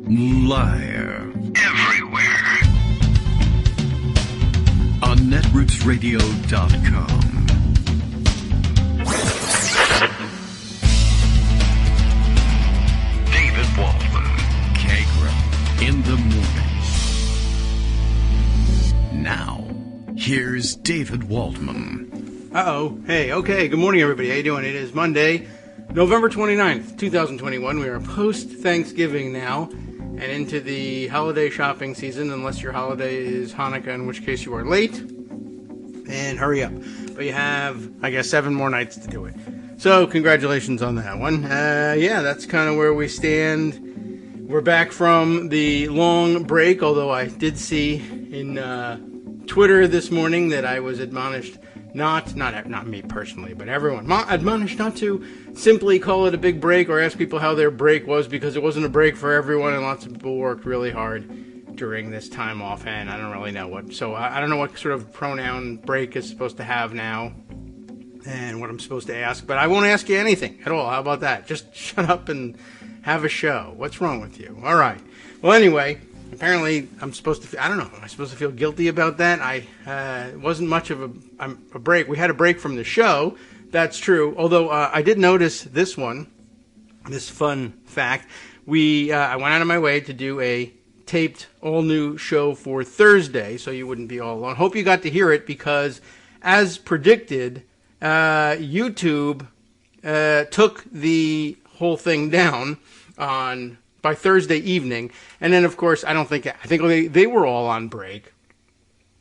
Liar. Everywhere. On netrootsradio.com. David Waldman. Kagro. In the morning. Now, here's David Waldman. Uh-oh. Hey, okay. Good morning, everybody. How you doing? It is Monday, November 29th, 2021. We are post-Thanksgiving now and into the holiday shopping season, unless your holiday is Hanukkah, in which case you are late. And hurry up. But you have, I guess, 7 more nights to do it. So, congratulations on that one. Yeah, that's kind of where we stand. We're back from the long break, although I did see in Twitter this morning that I was admonished not me personally, but everyone admonished not to simply call it a big break or ask people how their break was, because it wasn't a break for everyone, and lots of people worked really hard during this time off, and I don't really know what. So I don't know what sort of pronoun break is supposed to have now and what I'm supposed to ask, but I won't ask you anything at all. How about that? Just shut up and have a show. What's wrong with you? All right. Well, anyway, apparently I'm supposed to, I don't know, am I supposed to feel guilty about that? It wasn't much of a break. We had a break from the show, that's true, although I did notice this fun fact. I went out of my way to do a taped all-new show for Thursday, so you wouldn't be all alone. Hope you got to hear it, because as predicted, YouTube took the whole thing down by Thursday evening, and then of course I think they were all on break,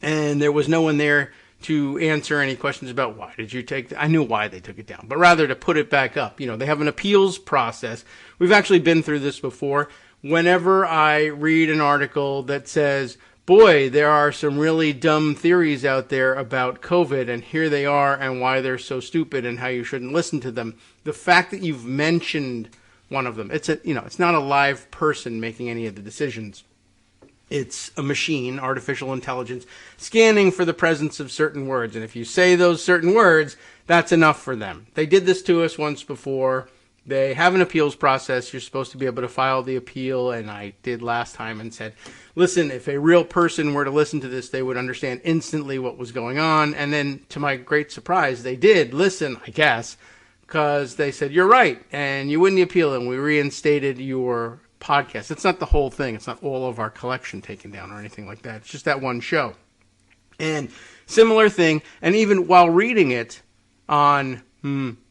and there was no one there to answer any questions about why did you take I knew why they took it down, but rather to put it back up. You know, they have an appeals process. We've actually been through this before. Whenever I read an article that says, boy, there are some really dumb theories out there about COVID, and here they are, and why they're so stupid, and how you shouldn't listen to them, the fact that you've mentioned one of them, it's not a live person making any of the decisions. It's a machine, artificial intelligence, scanning for the presence of certain words. And if you say those certain words, that's enough for them. They did this to us once before. They have an appeals process. You're supposed to be able to file the appeal. And I did last time and said, listen, if a real person were to listen to this, they would understand instantly what was going on. And then, to my great surprise, they did listen, I guess, because they said, you're right, and you win the appeal, and we reinstated your podcast. It's not the whole thing. It's not all of our collection taken down or anything like that. It's just that one show. And similar thing, and even while reading it on,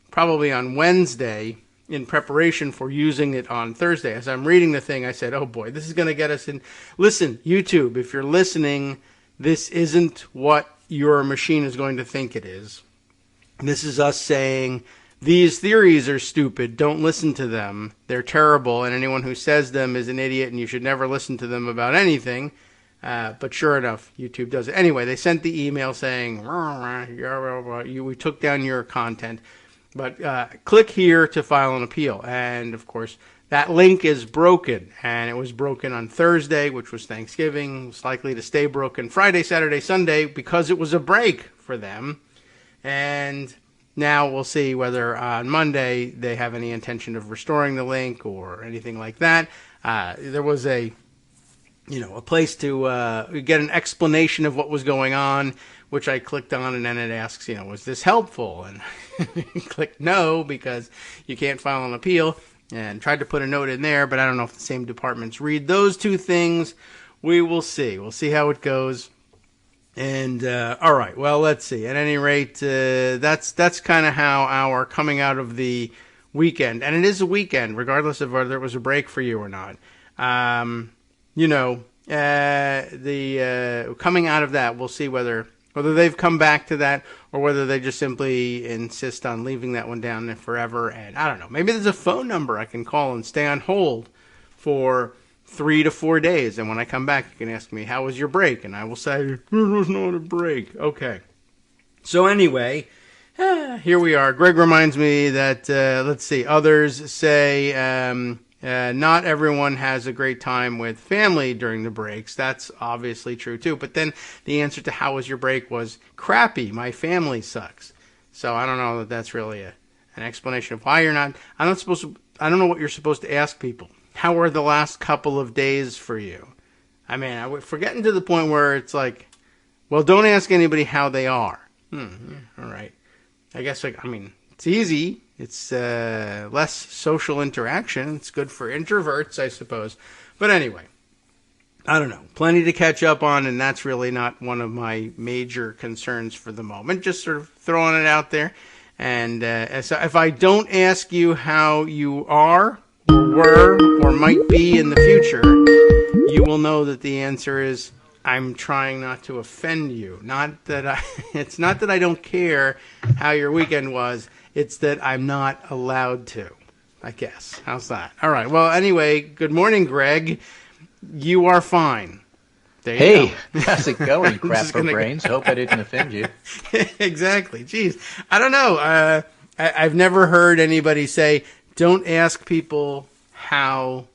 probably on Wednesday, in preparation for using it on Thursday, as I'm reading the thing, I said, oh boy, this is going to get us in. Listen, YouTube, if you're listening, this isn't what your machine is going to think it is. This is us saying, these theories are stupid. Don't listen to them. They're terrible, and anyone who says them is an idiot, and you should never listen to them about anything. But sure enough, YouTube does it. Anyway, they sent the email saying, we took down your content, but click here to file an appeal. And, of course, that link is broken, and it was broken on Thursday, which was Thanksgiving. It's likely to stay broken Friday, Saturday, Sunday, because it was a break for them. And now we'll see whether on Monday they have any intention of restoring the link or anything like that. There was a place to get an explanation of what was going on, which I clicked on, and then it asks, was this helpful? And clicked no, because you can't file an appeal, and tried to put a note in there, but I don't know if the same departments read those two things. We will see. We'll see how it goes. And, all right, well, let's see. At any rate, that's kind of how our coming out of the weekend, and it is a weekend, regardless of whether it was a break for you or not. The coming out of that, we'll see whether they've come back to that, or whether they just simply insist on leaving that one down there forever. And I don't know, maybe there's a phone number I can call and stay on hold for 3 to 4 days, and when I come back, you can ask me, how was your break? And I will say, it was not a break. Okay. So anyway, here we are. Greg reminds me that, let's see, others say, not everyone has a great time with family during the breaks. That's obviously true too. But then the answer to how was your break was crappy. My family sucks. So I don't know that that's really an explanation of why you're not. I don't know what you're supposed to ask people. how are the last couple of days for you? I mean, we're getting to the point where it's like, well, don't ask anybody how they are. Yeah, all right. I guess, it's easy. It's less social interaction. It's good for introverts, I suppose. But anyway, I don't know. Plenty to catch up on, and that's really not one of my major concerns for the moment. Just sort of throwing it out there. And so if I don't ask you how you are, or were, or might be in the future, you will know that the answer is I'm trying not to offend you. It's not that I don't care how your weekend was. It's that I'm not allowed to, I guess. How's that? All right. Well, anyway, good morning, Greg. You are fine. There you go. How's it going, crap for brains? Hope I didn't offend you. Exactly. Jeez. I don't know. I've never heard anybody say, don't ask people how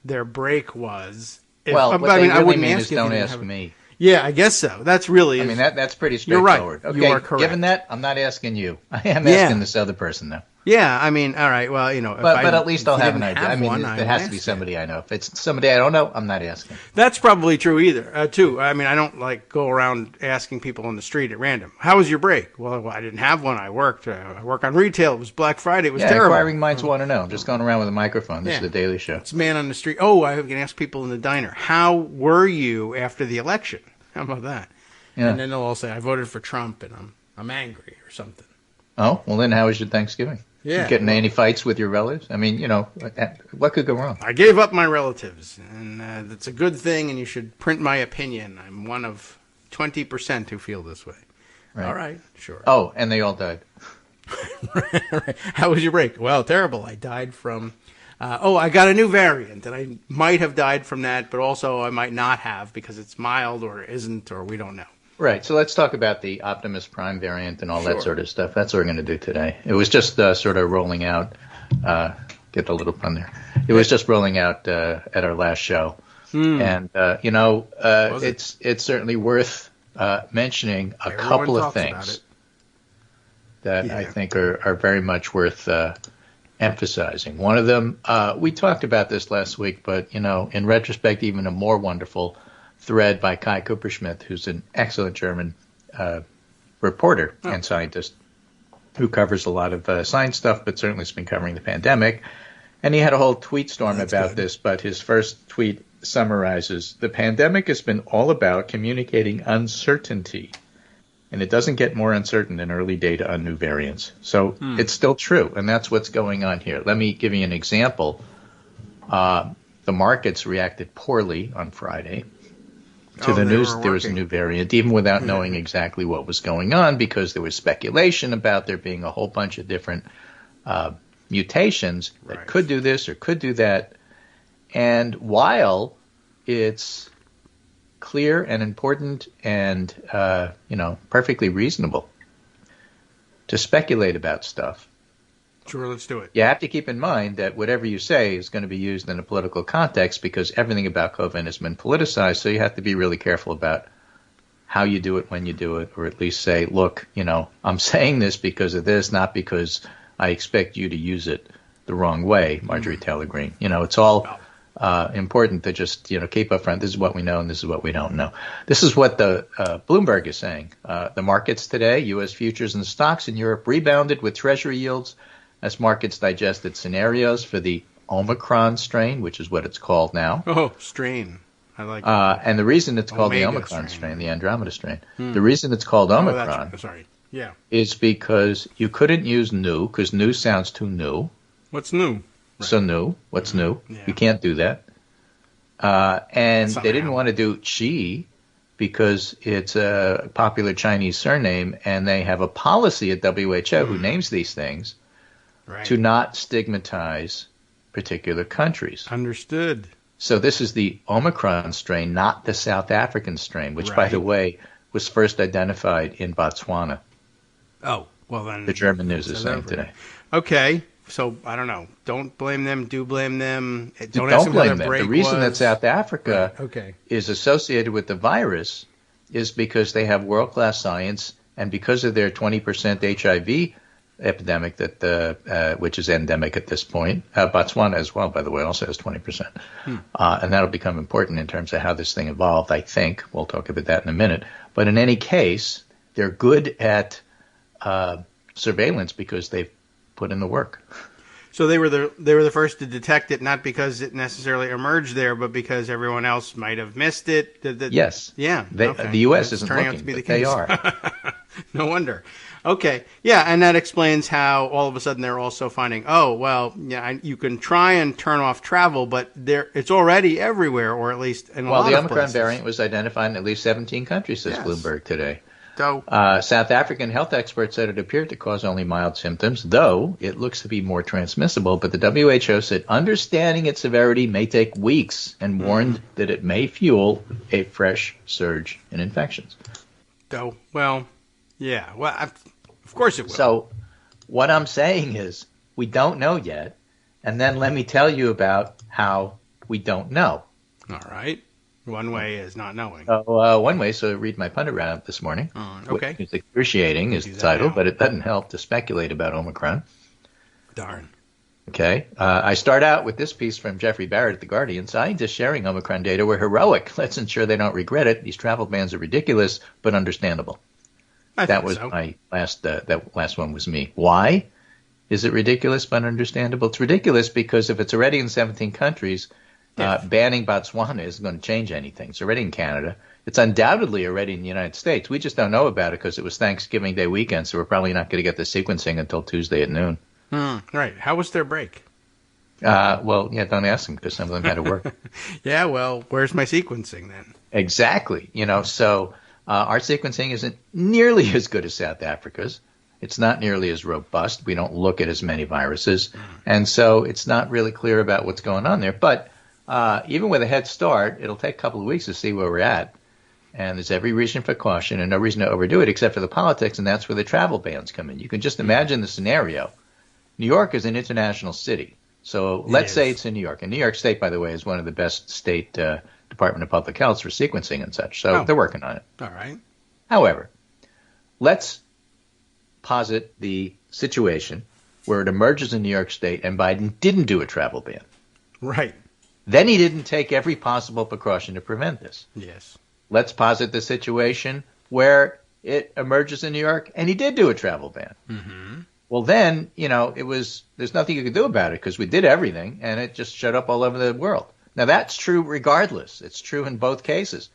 their break was. What they really mean is don't ask me. Yeah, I guess so. That's really... that's pretty straightforward. You're right. You are correct. Given that, I'm not asking you. I am asking this other person, though. Yeah, all right. Well, but at least I'll have an idea. There has to be somebody I know. If it's somebody I don't know, I'm not asking. That's probably true too. I don't go around asking people on the street at random. How was your break? Well, I didn't have one. I worked. I work on retail. It was Black Friday. It was terrible. Inquiring minds want to know. I'm just going around with a microphone. This is the Daily Show. It's a man on the street. Oh, I can ask people in the diner. How were you after the election? How about that? Yeah. And then they'll all say, I voted for Trump and I'm angry or something. Oh, well then how was your Thanksgiving? Yeah. You getting any fights with your relatives? What could go wrong? I gave up my relatives, and that's a good thing, and you should print my opinion. I'm one of 20% who feel this way. Right. All right, sure. Oh, and they all died. Right. How was your break? Well, terrible. I died from... I got a new variant, and I might have died from that, but also I might not have because it's mild or isn't, or we don't know. Right. So let's talk about the Optimus Prime variant and all that sort of stuff. That's what we're going to do today. It was just sort of rolling out. Get the little pun there. It was just rolling out at our last show, and it's certainly worth mentioning a couple of things that I think are very much worth emphasizing. One of them, we talked about this last week, but in retrospect, even a more wonderful thread by Kai Kupperschmidt, who's an excellent German reporter and scientist who covers a lot of science stuff, but certainly has been covering the pandemic. And he had a whole tweet storm about this, but his first tweet summarizes, the pandemic has been all about communicating uncertainty, and it doesn't get more uncertain than early data on new variants. So it's still true, and that's what's going on here. Let me give you an example. The markets reacted poorly on Friday to the news that there was a new variant, even without knowing exactly what was going on, because there was speculation about there being a whole bunch of different mutations that could do this or could do that. And while it's clear and important and, perfectly reasonable to speculate about stuff, sure, let's do it. You have to keep in mind that whatever you say is going to be used in a political context because everything about COVID has been politicized, so you have to be really careful about how you do it, when you do it, or at least say, look, I'm saying this because of this, not because I expect you to use it the wrong way, Marjorie Taylor Greene. It's all important to just, keep up front. This is what we know and this is what we don't know. This is what the Bloomberg is saying. The markets today, U.S. futures and stocks in Europe rebounded with treasury yields as markets digested scenarios for the Omicron strain, which is what it's called now. Oh, strain. I like it. And the reason it's called the Omicron strain, the Andromeda strain, the reason it's called Omicron is because you couldn't use new, because new sounds too new. What's new? Right. So new. What's new? Yeah. You can't do that. And they didn't want to do Xi because it's a popular Chinese surname, and they have a policy at WHO who names these things to not stigmatize particular countries. Understood. So this is the Omicron strain, not the South African strain, which, by the way, was first identified in Botswana. Oh, well then. The German news is saying today. Okay. So, I don't know. Don't blame them. Do blame them. Don't blame them. The reason that South Africa is associated with the virus is because they have world-class science, and because of their 20% HIV epidemic that which is endemic at this point. Botswana as well, by the way, also has 20%. And that'll become important in terms of how this thing evolved, I think. We'll talk about that in a minute. But in any case, they're good at surveillance because they've put in the work. So they were the first to detect it, not because it necessarily emerged there, but because everyone else might have missed it. Yes. Yeah. Okay. The U.S. isn't looking, but they are. No wonder. Okay. Yeah, and that explains how all of a sudden they're also finding, you can try and turn off travel, but it's already everywhere, or at least in a lot of places. Well, the Omicron variant was identified in at least 17 countries, says Bloomberg today. So, South African health experts said it appeared to cause only mild symptoms, though it looks to be more transmissible. But the WHO said understanding its severity may take weeks and warned that it may fuel a fresh surge in infections. Of course it will. So what I'm saying is we don't know yet, and then let me tell you about how we don't know. All right. One way is not knowing. One way, so read my pundit roundup this morning. Okay. Which is excruciating is the title, but it doesn't help to speculate about Omicron. Darn. Okay. I start out with this piece from Jeffrey Barrett at The Guardian. Scientists sharing Omicron data were heroic. Let's ensure they don't regret it. These travel bans are ridiculous, but understandable. That was my last, that last one was me. Why is it ridiculous but understandable? It's ridiculous because if it's already in 17 countries, banning Botswana isn't going to change anything. It's already in Canada. It's undoubtedly already in the United States. We just don't know about it because it was Thanksgiving Day weekend, so we're probably not going to get the sequencing until Tuesday at noon. Right. How was their break? Don't ask them because some of them had to work. Where's my sequencing then? Exactly. So our sequencing isn't nearly as good as South Africa's. It's not nearly as robust. We don't look at as many viruses. And so it's not really clear about what's going on there. But even with a head start, it'll take a couple of weeks to see where we're at. And there's every reason for caution and no reason to overdo it except for the politics, and that's where the travel bans come in. You can just imagine the scenario. New York is an international city. So let's say it's in New York. And New York State, by the way, is one of the best state Department of Public Health for sequencing and such. So they're working on it. All right. However, let's posit the situation where it emerges in New York State and Biden didn't do a travel ban. Right. Then he didn't take every possible precaution to prevent this. Yes. Let's posit the situation where it emerges in New York and he did do a travel ban. Mm-hmm. Well, then, there's nothing you could do about it because we did everything and it just showed up all over the world. Now, that's true regardless. It's true in both cases.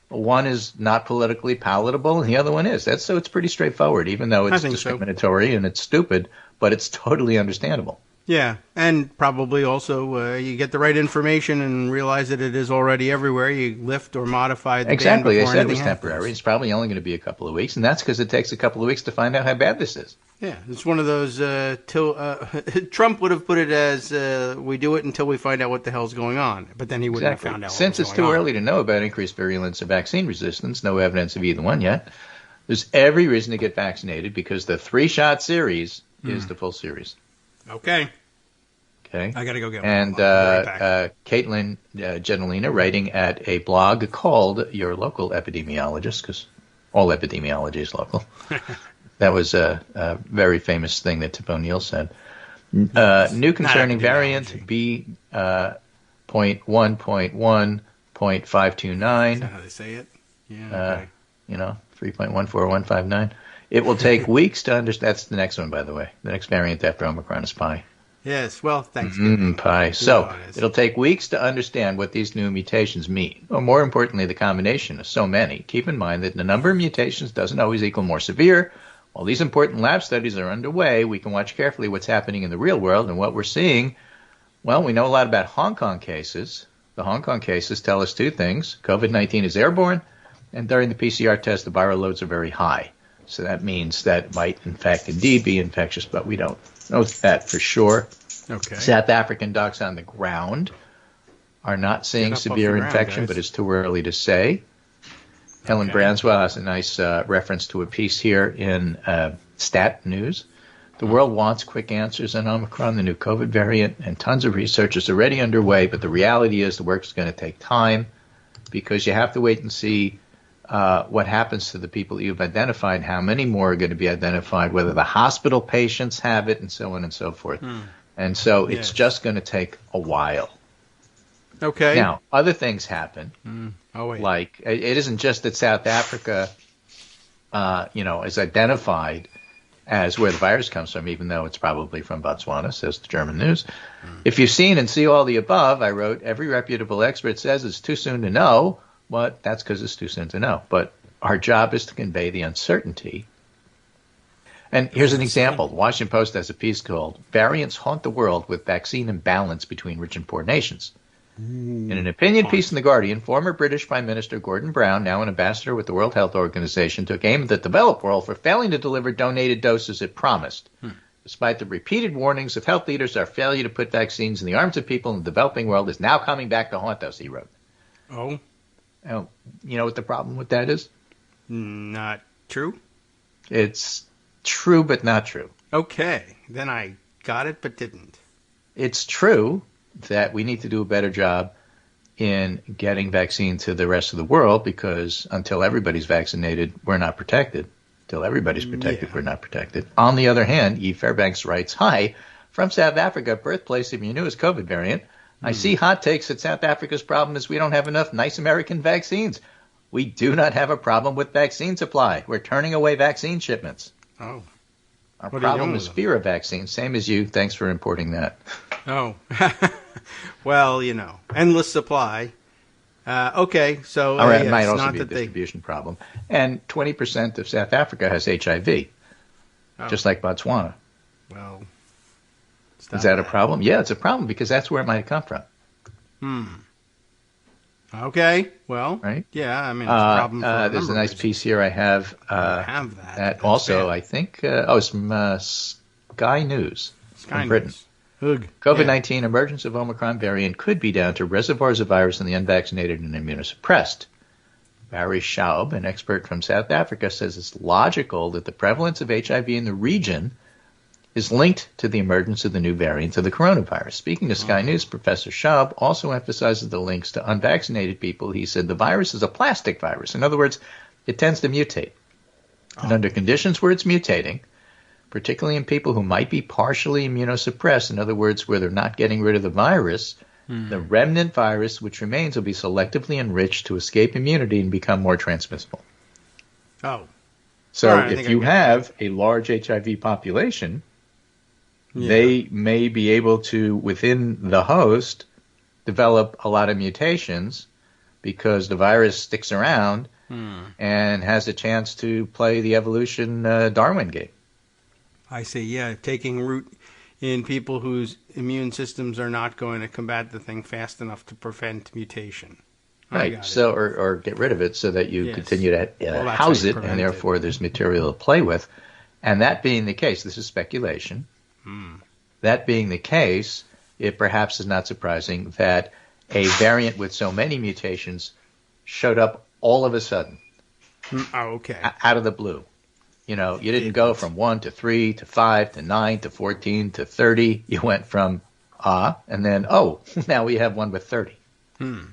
One is not politically palatable and the other one is. So it's pretty straightforward, even though it's discriminatory and it's stupid, but it's totally understandable. Yeah, and probably also you get the right information and realize that it is already everywhere. You lift or modify the ban before anything happens. Exactly. They said it was temporary. It's probably only going to be a couple of weeks, and that's because it takes a couple of weeks to find out how bad this is. Yeah, it's one of those, Trump would have put it as, we do it until we find out what the hell's going on, but then he wouldn't have found out Since it's too early to know about increased virulence of vaccine resistance, no evidence of either one yet, there's every reason to get vaccinated because the 3-shot series is the full series. Okay. Okay. I got to go get one. And Caitlin Genelina, writing at a blog called Your Local Epidemiologist, because all epidemiology is local. That was a very famous thing that Tip O'Neill said. New concerning variant B.1.1.529. Is that how they say it? Yeah. Okay. 3.14159. It will take weeks to understand. That's the next one, by the way. The next variant after Omicron is Pi. Yes, well, Thanksgiving. Pi. So it'll take weeks to understand what these new mutations mean. Or more importantly, the combination of so many. Keep in mind that the number of mutations doesn't always equal more severe. While these important lab studies are underway, we can watch carefully what's happening in the real world. And what we're seeing, well, we know a lot about Hong Kong cases. The Hong Kong cases tell us two things. COVID-19 is airborne, and during the PCR test, the viral loads are very high. So that means that it might, in fact, indeed be infectious, but we don't know that for sure. Okay. South African docs on the ground are not seeing severe infection, but it's too early to say. Helen Branswell has a nice reference to a piece here in Stat News. The world wants quick answers on Omicron, the new COVID variant, and tons of research is already underway, but the reality is the work is going to take time because you have to wait and see what happens to the people you've identified, how many more are going to be identified, whether the hospital patients have it, and so on and so forth. And so it's just going to take a while. Okay. Now, other things happen. Wait. Like, it isn't just that South Africa, is identified as where the virus comes from, even though it's probably from Botswana, says the German news. If you've seen and see all the above, I wrote, every reputable expert says it's too soon to know, but that's because it's too soon to know. But our job is to convey the uncertainty. And here's an example. The Washington Post has a piece called Variants Haunt the World with Vaccine Imbalance Between Rich and Poor Nations. In an opinion piece in The Guardian, former British Prime Minister Gordon Brown, now an ambassador with the World Health Organization, took aim at the developed world for failing to deliver donated doses it promised. Despite the repeated warnings of health leaders, our failure to put vaccines in the arms of people in the developing world is now coming back to haunt us, he wrote. Oh? Now, you know what the problem with that is? Not true? It's true, but not true. Okay. Then I got it, but didn't. It's true that we need to do a better job in getting vaccine to the rest of the world, because until everybody's vaccinated, we're not protected. Until everybody's protected, we're not protected. On the other hand, Eve Fairbanks writes, hi, from South Africa, birthplace of your newest COVID variant. I see hot takes that South Africa's problem is we don't have enough nice American vaccines. We do not have a problem with vaccine supply. We're turning away vaccine shipments. Oh. Our problem is fear of vaccines. Same as you. Thanks for importing that. Oh. Well, endless supply. Okay, so all right, it might also be a distribution problem. And 20% of South Africa has HIV, just like Botswana. Well, is that a problem? Yeah, it's a problem because that's where it might come from. Okay, well, right? Yeah, I mean, it's a problem for there's a nice piece here I have. That also, bad. I think, it's from Sky News from Britain. COVID-19 emergence of Omicron variant could be down to reservoirs of virus in the unvaccinated and immunosuppressed. Barry Schaub, an expert from South Africa, says it's logical that the prevalence of HIV in the region is linked to the emergence of the new variant of the coronavirus. Speaking to Sky News, Professor Schaub also emphasizes the links to unvaccinated people. He said the virus is a plastic virus. In other words, it tends to mutate. And under conditions where it's mutating, particularly in people who might be partially immunosuppressed, in other words, where they're not getting rid of the virus, the remnant virus which remains will be selectively enriched to escape immunity and become more transmissible. Oh. So if you have a large HIV population, they may be able to, within the host, develop a lot of mutations because the virus sticks around and has a chance to play the evolution Darwin game. I see, yeah, taking root in people whose immune systems are not going to combat the thing fast enough to prevent mutation. Right, so or get rid of it so that you continue to house it, and therefore there's material to play with. And that being the case, this is speculation. That being the case, it perhaps is not surprising that a variant with so many mutations showed up all of a sudden. Out of the blue. You didn't go from 1 to 3 to 5 to 9 to 14 to 30. You went from, and then, now we have one with 30. 30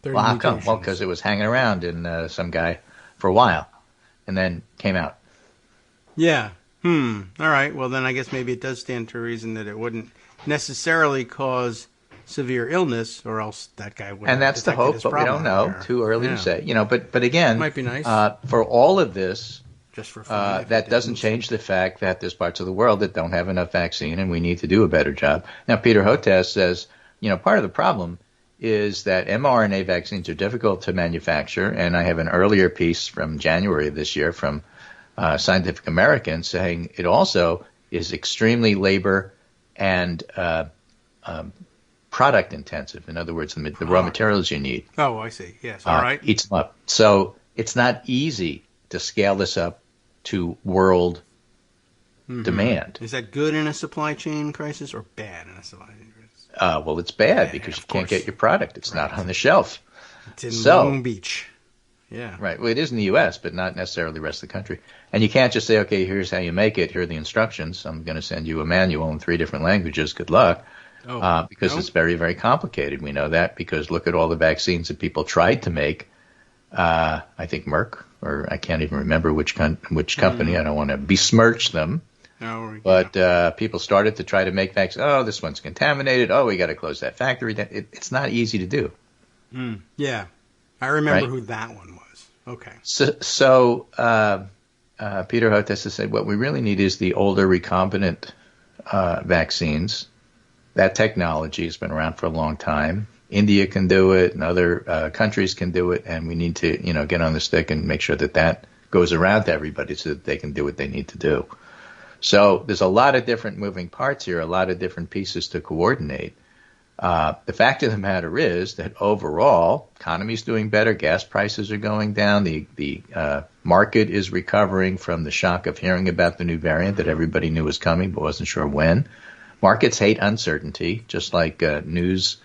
well, how come? Well, because it was hanging around in some guy for a while and then came out. Yeah. All right. Well, then I guess maybe it does stand to reason that it wouldn't necessarily cause severe illness, or else that guy would. And that's the hope, but we don't know. Too early to say. But again, might be nice. For all of this, just for fun, that doesn't change the fact that there's parts of the world that don't have enough vaccine, and we need to do a better job. Now, Peter Hotez says, part of the problem is that mRNA vaccines are difficult to manufacture, and I have an earlier piece from January of this year from Scientific American saying it also is extremely labor and product intensive. In other words, the raw materials you need. Oh, I see. Yes. All right. Eats them up. So it's not easy to scale this up to world demand. Is that good in a supply chain crisis or bad in a supply chain crisis? Well, it's bad because you can't get your product. It's not on the shelf. It's in Long Beach. Yeah. Right. Well, it is in the U.S., but not necessarily the rest of the country. And you can't just say, okay, here's how you make it. Here are the instructions. I'm going to send you a manual in 3 different languages. Good luck. Because it's very, very complicated. We know that because look at all the vaccines that people tried to make. I think Merck or I can't even remember which company. I don't want to besmirch them. Oh, but people started to try to make vaccines. Oh, this one's contaminated. Oh, we got to close that factory. It's not easy to do. Yeah, I remember right? who that one was. Okay. So Peter Hotez has said what we really need is the older recombinant vaccines. That technology has been around for a long time. India can do it, and other countries can do it, and we need to, get on the stick and make sure that goes around to everybody so that they can do what they need to do. So there's a lot of different moving parts here, a lot of different pieces to coordinate. The fact of the matter is that overall, economy's doing better, gas prices are going down, the market is recovering from the shock of hearing about the new variant that everybody knew was coming but wasn't sure when. Markets hate uncertainty, just like news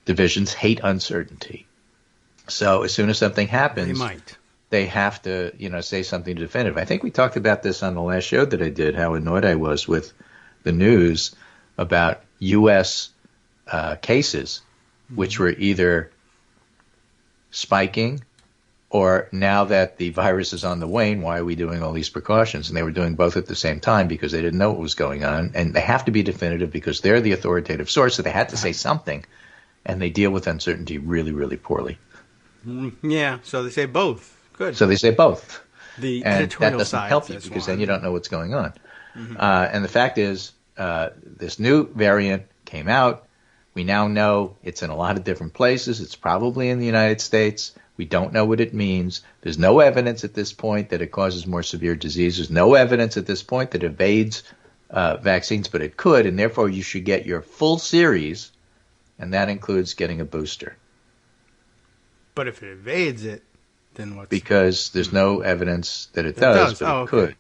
divisions hate uncertainty. So as soon as something happens, they have to, say something definitive. I think we talked about this on the last show that I did, how annoyed I was with the news about U.S. Cases, which were either spiking or now that the virus is on the wane, why are we doing all these precautions? And they were doing both at the same time because they didn't know what was going on. And they have to be definitive because they're the authoritative source, so they had to say something. And they deal with uncertainty really, really poorly. Yeah, so they say both. Good. So they say both. The and editorial that doesn't side help you because then you don't know what's going on. And the fact is, this new variant came out. We now know it's in a lot of different places. It's probably in the United States. We don't know what it means. There's no evidence at this point that it causes more severe disease. There's no evidence at this point that it evades vaccines, but it could, and therefore you should get your full series, and that includes getting a booster. But if it evades it, then what's... Because there's no evidence that it does, but it could.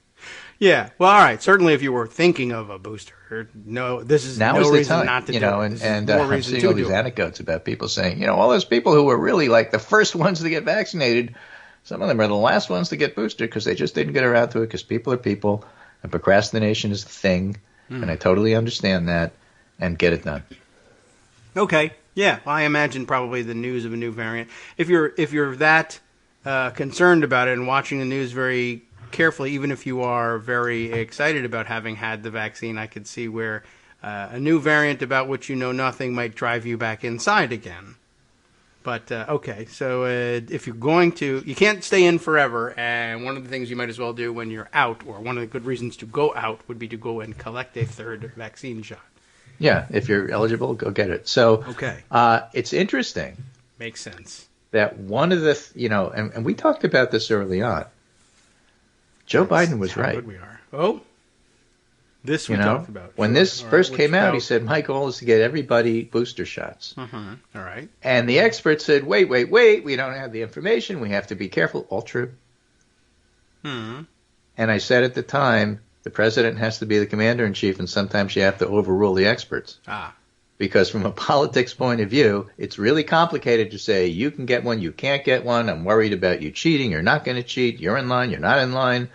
Yeah, well, all right. Certainly, if you were thinking of a booster, this is now no is the reason time, not to do it. And I'm seeing all these anecdotes about people saying, all those people who were really like the first ones to get vaccinated, some of them are the last ones to get boosted because they just didn't get around to it because people are people, and procrastination is the thing, and I totally understand that, and get it done. Okay, yeah, well, I imagine probably the news of a new variant. If you're that concerned about it and watching the news very carefully, even if you are very excited about having had the vaccine, I could see where a new variant about which you know nothing might drive you back inside again. But, okay, so if you're going to, you can't stay in forever, and one of the things you might as well do when you're out, or one of the good reasons to go out, would be to go and collect a third vaccine shot. Yeah, if you're eligible, go get it. So okay. It's interesting. Makes sense. That one of the, and we talked about this early on. Joe Biden was right. Good we are. Oh, this we talked about. When this first came out, he said, my goal is to get everybody booster shots. All right. And the experts said, wait, we don't have the information. We have to be careful. All true. And I said at the time, the president has to be the commander-in-chief, and sometimes you have to overrule the experts. Because from a politics point of view, it's really complicated to say you can get one, you can't get one. I'm worried about you cheating. You're not going to cheat. You're in line. You're not in line.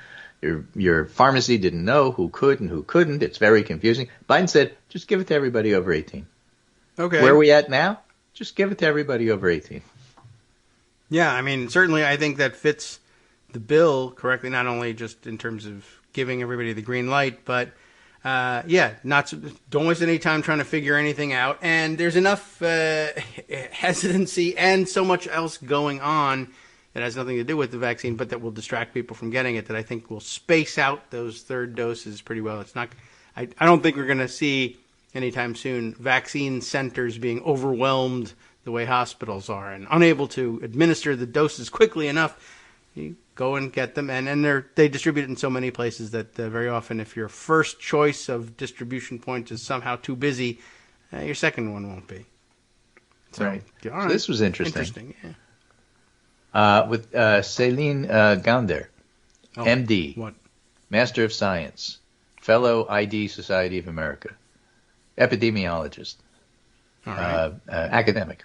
Your pharmacy didn't know who could and who couldn't. It's very confusing. Biden said, just give it to everybody over 18. Okay. Where are we at now? Just give it to everybody over 18. Yeah, I mean, certainly I think that fits the bill correctly, not only just in terms of giving everybody the green light, but don't waste any time trying to figure anything out. And there's enough hesitancy and so much else going on that has nothing to do with the vaccine, but that will distract people from getting it, that I think will space out those third doses pretty well. It's not. I don't think we're going to see anytime soon vaccine centers being overwhelmed the way hospitals are and unable to administer the doses quickly enough. You go and get them, and they distribute it in so many places that very often if your first choice of distribution point is somehow too busy, your second one won't be. So, right. All right. So this was interesting. Interesting, yeah. With Céline Gander, MD, what? Master of Science, Fellow ID Society of America, epidemiologist, academic.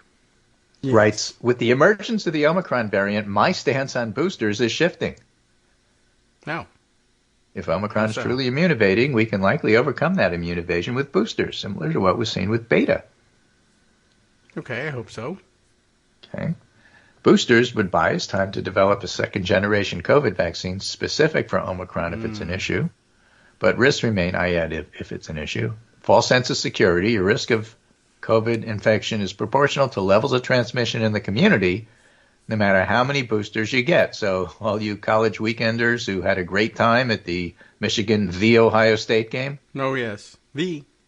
Yes. Writes, with the emergence of the Omicron variant, my stance on boosters is shifting. No. If Omicron is truly immune evading, we can likely overcome that immune evasion with boosters, similar to what was seen with Beta. Okay, I hope so. Okay. Boosters would buy us time to develop a second-generation COVID vaccine specific for Omicron if it's an issue. But risks remain, I add, if it's an issue. False sense of security. Your risk of COVID infection is proportional to levels of transmission in the community, no matter how many boosters you get. So all you college weekenders who had a great time at the Michigan-the Ohio State game. Oh, yes.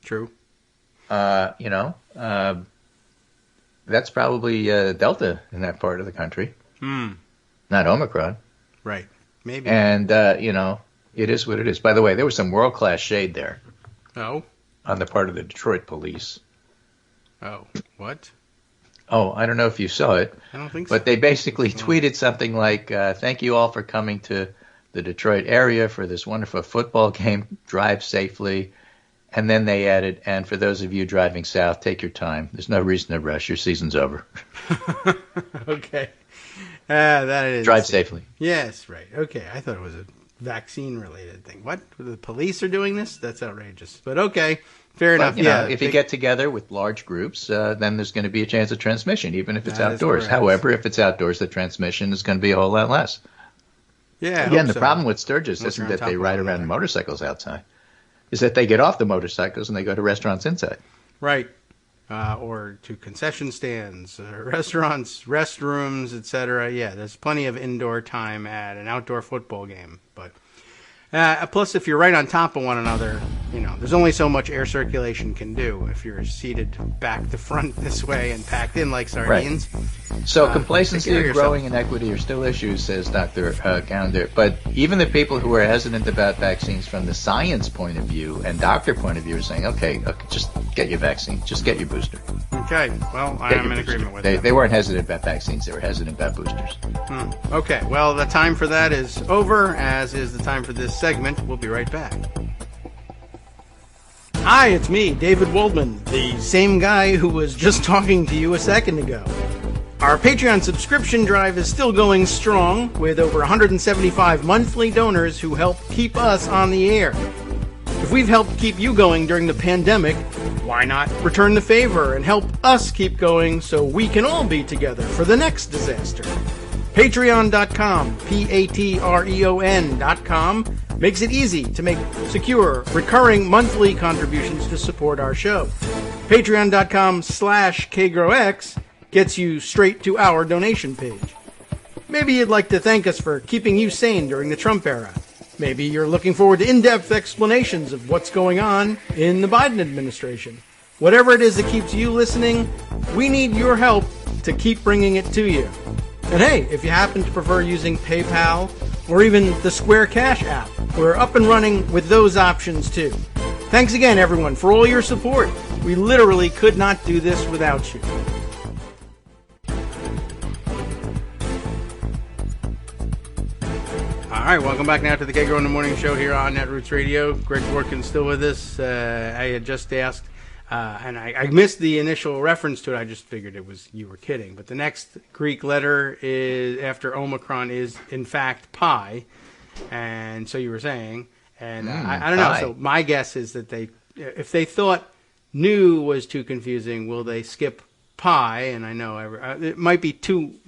True. That's probably Delta in that part of the country. Not Omicron. Right. Maybe. And, it is what it is. By the way, there was some world-class shade there. Oh? On the part of the Detroit police. Oh, what? Oh, I don't know if you saw it. I don't think so. But they basically tweeted something like, thank you all for coming to the Detroit area for this wonderful football game. Drive safely. And then they added, and for those of you driving south, take your time. There's no reason to rush. Your season's over. Okay. That is. Drive safely. Yes, right. Okay. I thought it was a vaccine-related thing. What? The police are doing this? That's outrageous. But okay. Fair enough. If you get together with large groups, then there's going to be a chance of transmission, even if it's outdoors. However, if it's outdoors, the transmission is going to be a whole lot less. Yeah. Again, the problem with Sturgis isn't that they ride around in motorcycles outside. Is that they get off the motorcycles and they go to restaurants inside. Right. Or to concession stands, restaurants, restrooms, etc. Yeah, there's plenty of indoor time at an outdoor football game. But plus, if you're right on top of one another, there's only so much air circulation can do if you're seated back to front this way and packed in like sardines. Right. So complacency, growing inequity are still issues, says Dr. Gounder. But even the people who are hesitant about vaccines from the science point of view and doctor point of view are saying, okay, just get your vaccine. Just get your booster. Okay. Well, I am in agreement with that. They weren't hesitant about vaccines. They were hesitant about boosters. Okay. Well, the time for that is over, as is the time for this segment. We'll be right back. Hi, it's me, David Waldman, the same guy who was just talking to you a second ago. Our Patreon subscription drive is still going strong, with over 175 monthly donors who help keep us on the air. If we've helped keep you going during the pandemic, why not return the favor and help us keep going so we can all be together for the next disaster? Patreon.com, Patreon.com, makes it easy to make secure, recurring monthly contributions to support our show. Patreon.com/KagroX gets you straight to our donation page. Maybe you'd like to thank us for keeping you sane during the Trump era. Maybe you're looking forward to in-depth explanations of what's going on in the Biden administration. Whatever it is that keeps you listening, we need your help to keep bringing it to you. And hey, if you happen to prefer using PayPal or even the Square Cash app, we're up and running with those options too. Thanks again, everyone, for all your support. We literally could not do this without you. All right, welcome back now to the Kagro in the Morning Show here on Netroots Radio. Greg Dworkin's still with us. I had just asked, and I missed the initial reference to it. I just figured it was you were kidding. But the next Greek letter is after Omicron is, in fact, pi. And so you were saying, and I don't know. Pi. So my guess is that if they thought nu was too confusing, will they skip pi? And I know it might be too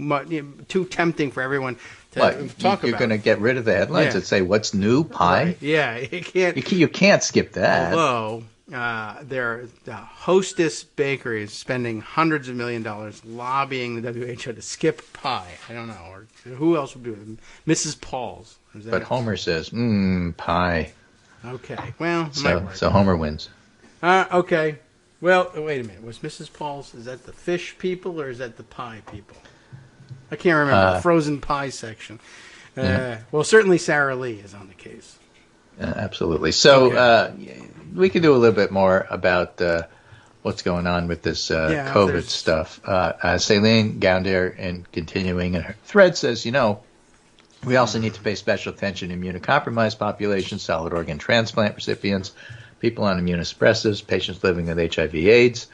tempting for everyone to talk about. You're going to get rid of the headlines that say, what's new, pi? Right. Yeah, You can't skip that. Although their Hostess Bakery is spending hundreds of $millions lobbying the WHO to skip pi. I don't know. Or who else would do it? Mrs. Paul's. But Homer says, pie. Okay. Well, so Homer wins. Okay. Well, wait a minute. Was Mrs. Paul's, is that the fish people or is that the pie people? I can't remember. The frozen pie section. Well, certainly Sarah Lee is on the case. Absolutely. So we can do a little bit more about what's going on with this COVID stuff. Celine Gounder, in continuing in her thread, says, we also need to pay special attention to immunocompromised populations, solid organ transplant recipients, people on immunosuppressives, patients living with HIV/AIDS.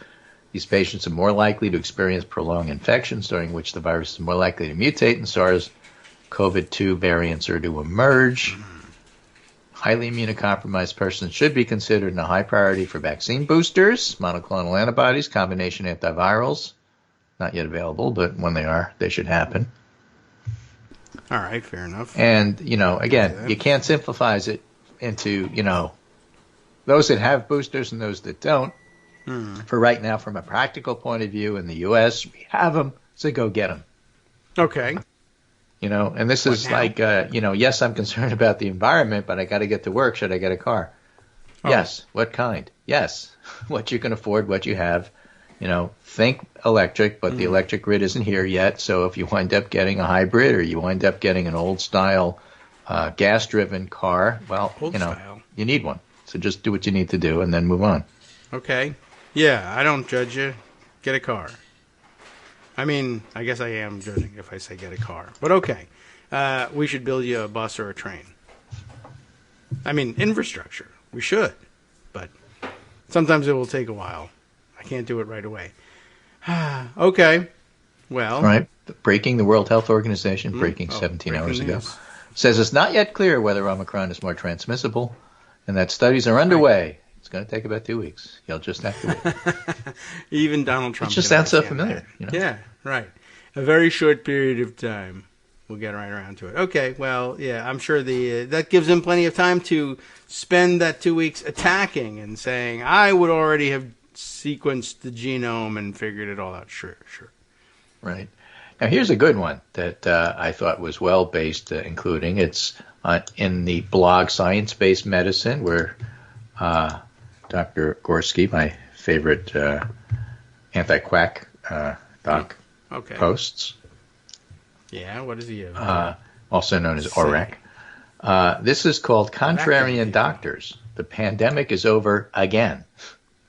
These patients are more likely to experience prolonged infections, during which the virus is more likely to mutate and SARS-CoV-2 variants are to emerge. Highly immunocompromised persons should be considered a high priority for vaccine boosters, monoclonal antibodies, combination antivirals, not yet available, but when they are, they should happen. All right, fair enough. And, again, you can't simplify it into, those that have boosters and those that don't. For right now, from a practical point of view, in the U.S., we have them, so go get them. Okay. And this is like, yes, I'm concerned about the environment, but I got to get to work. Should I get a car? Oh. Yes. What kind? Yes. What you can afford, what you have. Think electric, but the electric grid isn't here yet. So if you wind up getting a hybrid or you wind up getting an old style gas-driven car, well, you need one. So just do what you need to do and then move on. Okay. Yeah, I don't judge you. Get a car. I mean, I guess I am judging if I say get a car. But okay. We should build you a bus or a train. I mean, infrastructure. We should. But sometimes it will take a while. I can't do it right away. Okay. Well. Right. Breaking the World Health Organization, 17 hours ago, says it's not yet clear whether Omicron is more transmissible and that studies are underway. Right. It's going to take about 2 weeks. You'll just have to wait. Even Donald Trump. It just sounds so familiar. Yeah, right. A very short period of time. We'll get right around to it. Okay, well, yeah, I'm sure that gives him plenty of time to spend that 2 weeks attacking and saying, I would already have sequenced the genome and figured it all out. Sure. Right. Now, here's a good one that I thought was well-based, including it's in the blog Science-Based Medicine, where Dr. Gorski, my favorite anti-quack doc, posts. Yeah, what is he? Also known as ORAC. This is called Contrarian Doctors. The pandemic is over again.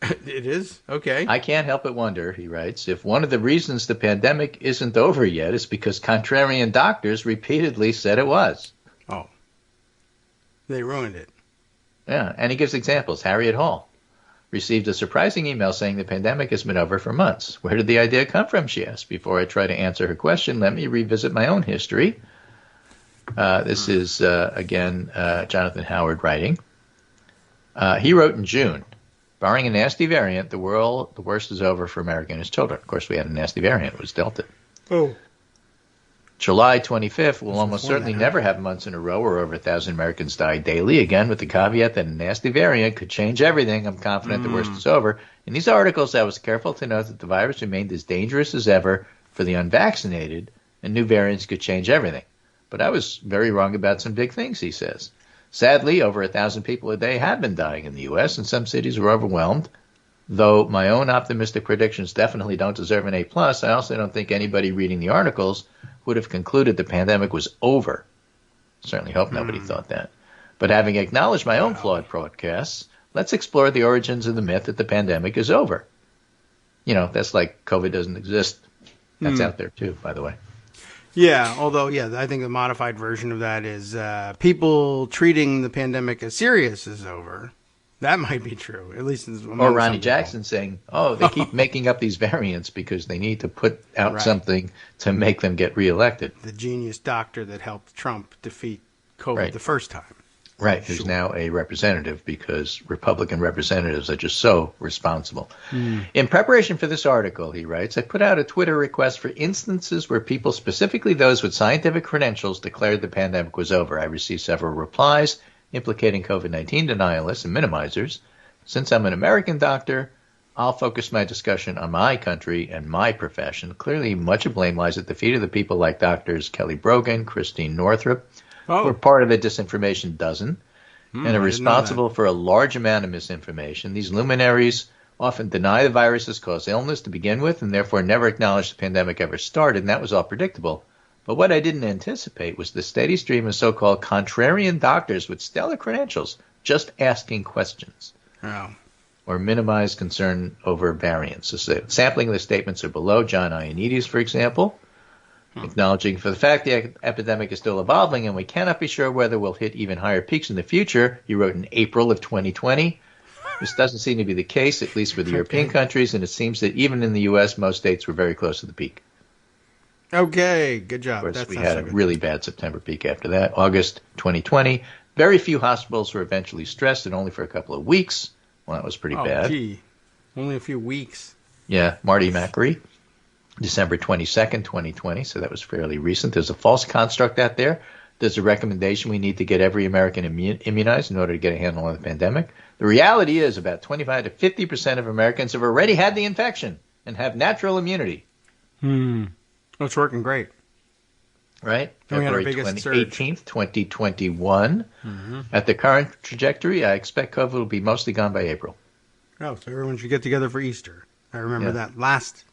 It is? Okay. I can't help but wonder, he writes, if one of the reasons the pandemic isn't over yet is because contrarian doctors repeatedly said it was. Oh. They ruined it. Yeah, and he gives examples. Harriet Hall received a surprising email saying the pandemic has been over for months. Where did the idea come from, she asked. Before I try to answer her question, let me revisit my own history. This is, again, Jonathan Howard writing. He wrote in June, barring a nasty variant, the worst is over for America and its children. Of course, we had a nasty variant. It was Delta. Oh. July 25th, we'll almost certainly never have months in a row where over 1,000 Americans die daily, again with the caveat that a nasty variant could change everything. I'm confident the worst is over. In these articles, I was careful to note that the virus remained as dangerous as ever for the unvaccinated, and new variants could change everything. But I was very wrong about some big things, he says. Sadly, over 1,000 people a day have been dying in the U.S., and some cities were overwhelmed. Though my own optimistic predictions definitely don't deserve an A+, I also don't think anybody reading the articles would have concluded the pandemic was over. Certainly hope nobody thought that. But having acknowledged my own flawed broadcasts, let's explore the origins of the myth that the pandemic is over. That's like COVID doesn't exist. That's out there too, by the way. Yeah, although, I think the modified version of that is people treating the pandemic as serious is over. That might be true, at least. Or Ronnie Jackson saying, they keep making up these variants because they need to put out something to make them get reelected. The genius doctor that helped Trump defeat COVID the first time. Right, who's now a representative because Republican representatives are just so responsible. In preparation for this article, he writes, I put out a Twitter request for instances where people, specifically those with scientific credentials, declared the pandemic was over. I received several replies implicating COVID-19 denialists and minimizers. Since I'm an American doctor, I'll focus my discussion on my country and my profession. Clearly, much of blame lies at the feet of the people like Doctors Kelly Brogan, Christine Northrup, who are part of the disinformation dozen and are responsible for a large amount of misinformation. These luminaries often deny the virus caused illness to begin with and therefore never acknowledge the pandemic ever started, and that was all predictable. But what I didn't anticipate was the steady stream of so-called contrarian doctors with stellar credentials just asking questions or minimize concern over variants. So sampling of the statements are below. John Ioannidis, for example, acknowledging for the fact the epidemic is still evolving and we cannot be sure whether we'll hit even higher peaks in the future. He wrote in April of 2020. This doesn't seem to be the case, at least for the European countries, and it seems that even in the U.S., most states were very close to the peak. Okay, good job. Of course, we had a really bad September peak after that. August 2020, very few hospitals were eventually stressed and only for a couple of weeks. Well, that was pretty bad. Gee, only a few weeks. Yeah, Marty McRae December 22nd, 2020, so that was fairly recent. There's a false construct out there. There's a recommendation we need to get every American immunized in order to get a handle on the pandemic. The reality is about 25 to 50% of Americans have already had the infection and have natural immunity. It's working great. Right? February 18th, 2021. At the current trajectory, I expect COVID will be mostly gone by April. Oh, so everyone should get together for Easter. I remember that last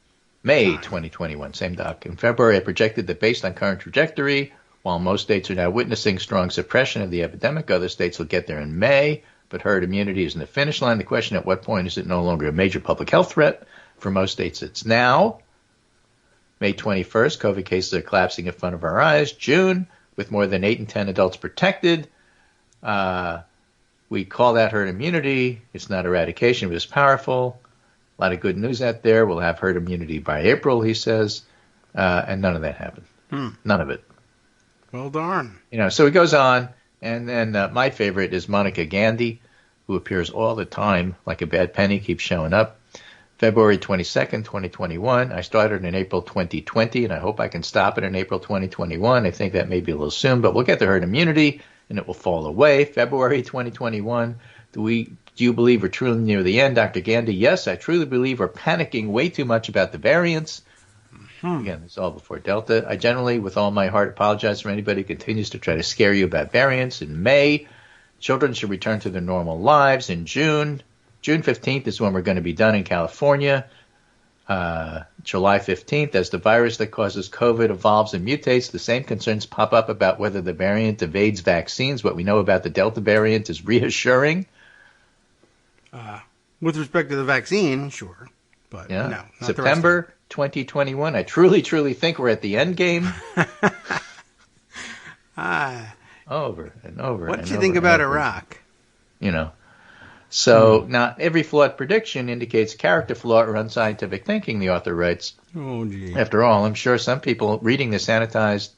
May time. 2021, same doc. In February, I projected that based on current trajectory, while most states are now witnessing strong suppression of the epidemic, other states will get there in May, but herd immunity is in the finish line. The question, at what point is it no longer a major public health threat? For most states, it's now. May 21st, COVID cases are collapsing in front of our eyes. June, with more than 8 in 10 adults protected. We call that herd immunity. It's not eradication, but it's powerful. A lot of good news out there. We'll have herd immunity by April, he says. And none of that happened. None of it. Well, darn. So he goes on. And then my favorite is Monica Gandhi, who appears all the time like a bad penny, keeps showing up. February 22nd, 2021. I started in April 2020, and I hope I can stop it in April 2021. I think that may be a little soon, but we'll get the herd immunity, and it will fall away. February 2021. Do you believe we're truly near the end, Dr. Gandhi? Yes, I truly believe we're panicking way too much about the variants. Again, it's all before Delta. I generally, with all my heart, apologize for anybody who continues to try to scare you about variants. In May, children should return to their normal lives. In June 15th is when we're going to be done in California. July 15th, as the virus that causes COVID evolves and mutates, the same concerns pop up about whether the variant evades vaccines. What we know about the Delta variant is reassuring. With respect to the vaccine, sure. But no. Not September 2021, I truly, truly think we're at the end game. Over and over. What did you think about Iraq? So now every flawed prediction indicates character flaw or unscientific thinking, the author writes. Oh, gee. After all, I'm sure some people reading this sanitized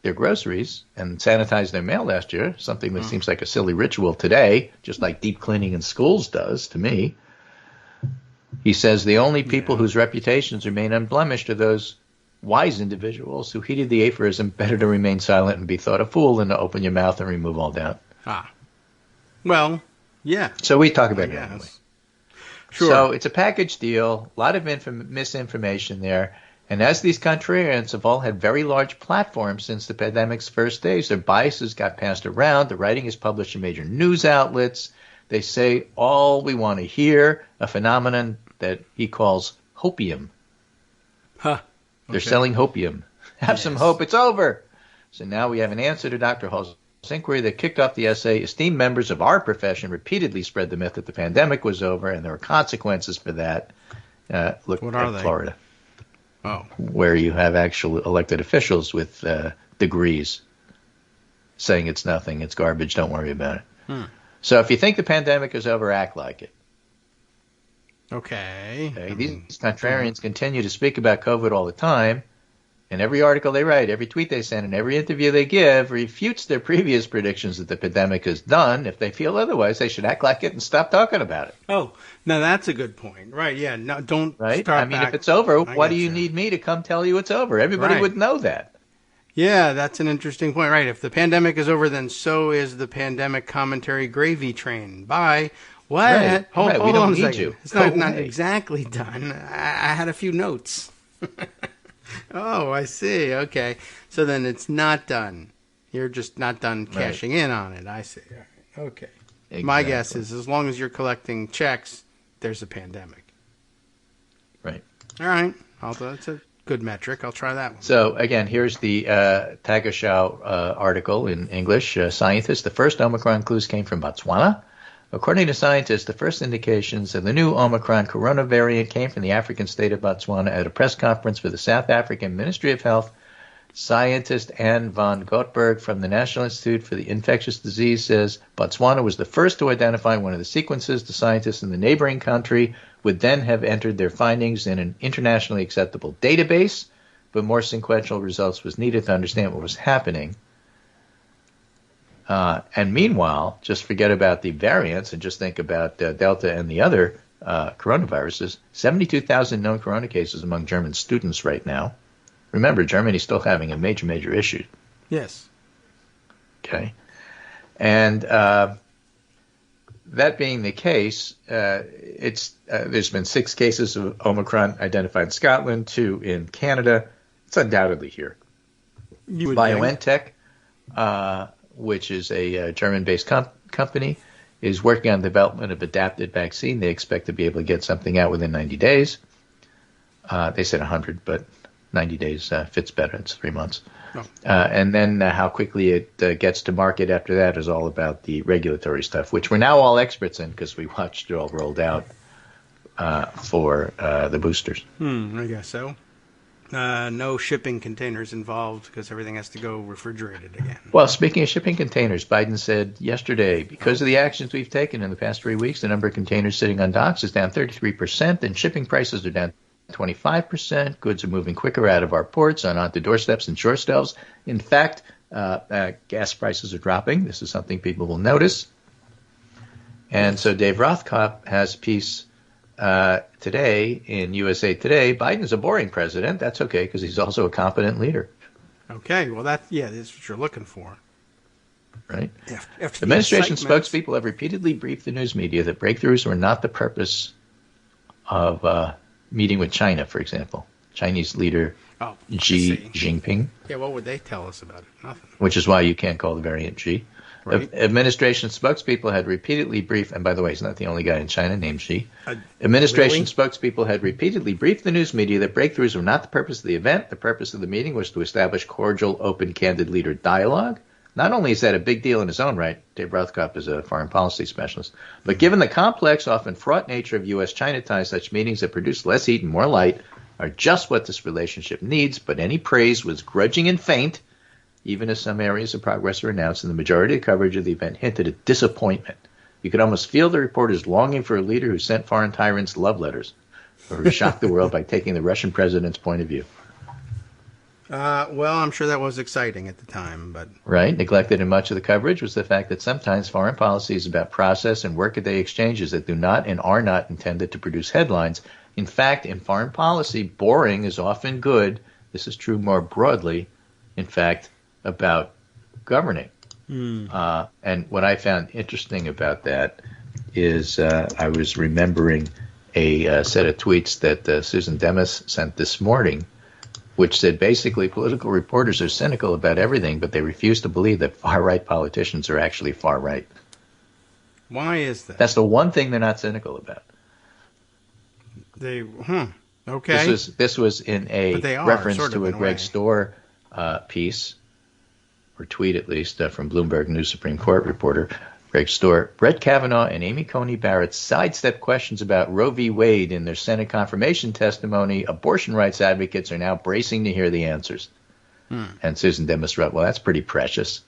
their groceries and sanitized their mail last year, something that seems like a silly ritual today, just like deep cleaning in schools does to me. He says the only people whose reputations remain unblemished are those wise individuals who heeded the aphorism, better to remain silent and be thought a fool than to open your mouth and remove all doubt. Well, yeah. So we talk about it anyway. Sure. So it's a package deal, a lot of misinformation there. And as these contrarians have all had very large platforms since the pandemic's first days, their biases got passed around. The writing is published in major news outlets. They say all we want to hear, a phenomenon that he calls hopium. They're selling hopium. Have some hope, it's over. So now we have an answer to Dr. Hall's inquiry that kicked off the essay. Esteemed members of our profession repeatedly spread the myth that the pandemic was over, and there are consequences for that. Look at Florida, where you have actual elected officials with degrees saying it's nothing, it's garbage, don't worry about it. So if you think the pandemic is over, act like it. Okay. These contrarians continue to speak about COVID all the time, and every article they write, every tweet they send, and every interview they give refutes their previous predictions that the pandemic is done. If they feel otherwise, they should act like it and stop talking about it. Oh, now that's a good point. Right, yeah. No, don't start back. If it's over, why do you need me to come tell you it's over? Everybody would know that. Yeah, that's an interesting point. Right, if the pandemic is over, then so is the pandemic commentary gravy train. Bye. What? Right. Hold we don't on a need second. you. It's not exactly done. I had a few notes. Oh, I see. Okay. So then it's not done. You're just not done cashing in on it. I see. Okay. Exactly. My guess is as long as you're collecting checks, there's a pandemic. Right. All right. That's a good metric. I'll try that one. So, again, here's the Tagesschau article in English. Scientists, the first Omicron clues came from Botswana. According to scientists, the first indications of the new Omicron corona variant came from the African state of Botswana at a press conference for the South African Ministry of Health. Scientist Anne van Gotberg from the National Institute for the Infectious Disease says Botswana was the first to identify one of the sequences. The scientists in the neighboring country would then have entered their findings in an internationally acceptable database, but more sequential results was needed to understand what was happening. And meanwhile, just forget about the variants and just think about Delta and the other coronaviruses. 72,000 known corona cases among German students right now. Remember, Germany's still having a major issue. Yes. Okay. And that being the case, there's been 6 cases of Omicron identified in Scotland, 2 in Canada. It's undoubtedly here. BioNTech, which is a German-based company, is working on the development of adapted vaccine. They expect to be able to get something out within 90 days. They said 100, but 90 days fits better. It's 3 months. Oh. And then how quickly it gets to market after that is all about the regulatory stuff, which we're now all experts in because we watched it all rolled out for the boosters. I guess so. No shipping containers involved because everything has to go refrigerated again. Well, speaking of shipping containers, Biden said yesterday, because of the actions we've taken in the past 3 weeks, the number of containers sitting on docks is down 33%, and shipping prices are down 25%. Goods are moving quicker out of our ports and onto doorsteps and shore shelves. In fact, gas prices are dropping. This is something people will notice. And so Dave Rothkopf has a piece today in USA Today. Biden is a boring president. That's okay because he's also a competent leader. Okay, well, that's what you're looking for. Right? After the administration spokespeople have repeatedly briefed the news media that breakthroughs were not the purpose of meeting with China, for example. Chinese leader Xi Jinping. Yeah, what would they tell us about it? Nothing. Which is why you can't call the variant Xi. Right. Administration spokespeople had repeatedly briefed, and by the way, he's not the only guy in China named Xi. Administration spokespeople had repeatedly briefed the news media that breakthroughs were not the purpose of the event. The purpose of the meeting was to establish cordial, open, candid leader dialogue. Not only is that a big deal in his own right, Dave Rothkopf is a foreign policy specialist, but given the complex, often fraught nature of U.S.-China ties, such meetings that produce less heat and more light are just what this relationship needs, but any praise was grudging and faint, even as some areas of progress were announced, and the majority of coverage of the event hinted at disappointment. You could almost feel the reporters longing for a leader who sent foreign tyrants love letters, or who shocked the world by taking the Russian president's point of view. Well, I'm sure that was exciting at the time, but... Right. Neglected in much of the coverage was the fact that sometimes foreign policy is about process and workaday exchanges that do not and are not intended to produce headlines. In fact, in foreign policy, boring is often good. This is true more broadly, in fact, about governing. And what I found interesting about that is I was remembering a set of tweets that Susan Demis sent this morning, which said basically political reporters are cynical about everything, but they refuse to believe that far-right politicians are actually far-right. Why is that? That's the one thing they're not cynical about. Okay. This was in a reference to a Greg Storr piece, or tweet at least, from Bloomberg News Supreme Court reporter Greg Storr. Brett Kavanaugh and Amy Coney Barrett sidestepped questions about Roe v. Wade in their Senate confirmation testimony. Abortion rights advocates are now bracing to hear the answers. And Susan Demis wrote, well, that's pretty precious.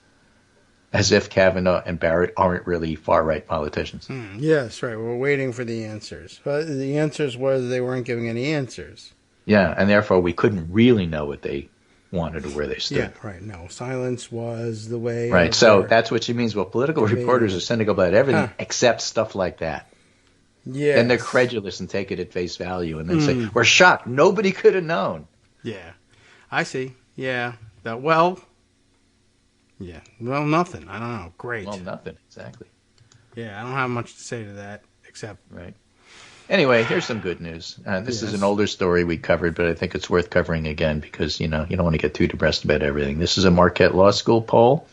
As if Kavanaugh and Barrett aren't really far-right politicians. Yes, right. We're waiting for the answers. But the answers were that they weren't giving any answers. Yeah, and therefore we couldn't really know what they wanted or where they stood. Yeah, right. No, silence was the way. Right, so that's what she means. Well, political reporters are cynical about everything except stuff like that. Yeah. And they're credulous and take it at face value and then say, we're shocked. Nobody could have known. Yeah, I see. Yeah. Well, nothing. I don't know. Great. Well, nothing, exactly. Yeah, I don't have much to say to that except... Right. Anyway, here's some good news. This is an older story we covered, but I think it's worth covering again because, you don't want to get too depressed about everything. This is a Marquette Law School poll,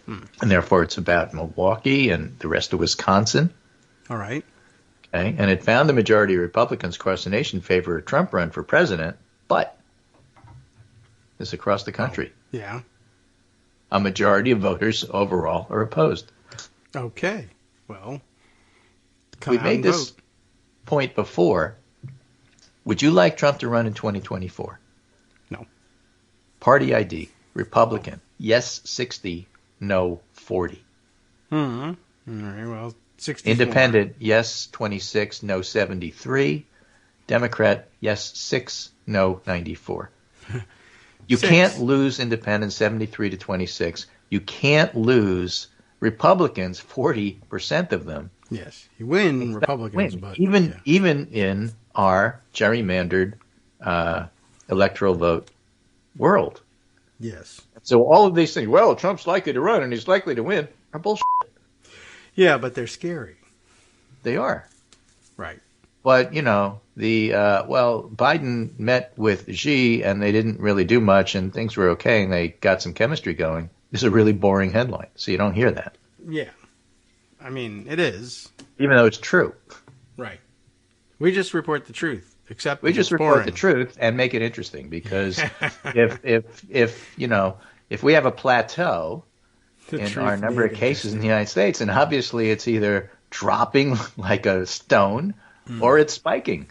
and therefore it's about Milwaukee and the rest of Wisconsin. All right. Okay, and it found the majority of Republicans across the nation favor a Trump run for president, but this is across the country. Yeah. A majority of voters overall are opposed. Okay. Well, we made this point before. Would you like Trump to run in 2024? No. Party ID, Republican, yes 60, no 40. All right, well, 60. Independent, yes 26, no 73. Democrat, yes 6, no 94. You can't lose independents 73 to 26. You can't lose Republicans, 40% of them, Yes, you win Republicans, win. but even in our gerrymandered electoral vote world. Yes. So all of these things, well, Trump's likely to run and he's likely to win, are bullshit. Yeah, but they're scary. They are. Right. But, Biden met with Xi and they didn't really do much and things were okay and they got some chemistry going. This is a really boring headline, so you don't hear that. Yeah. I mean, it is. Even though it's true. Right. We just report the truth, except we just report the truth and make it interesting because if we have a plateau in our number of cases in the United States, and obviously it's either dropping like a stone or it's spiking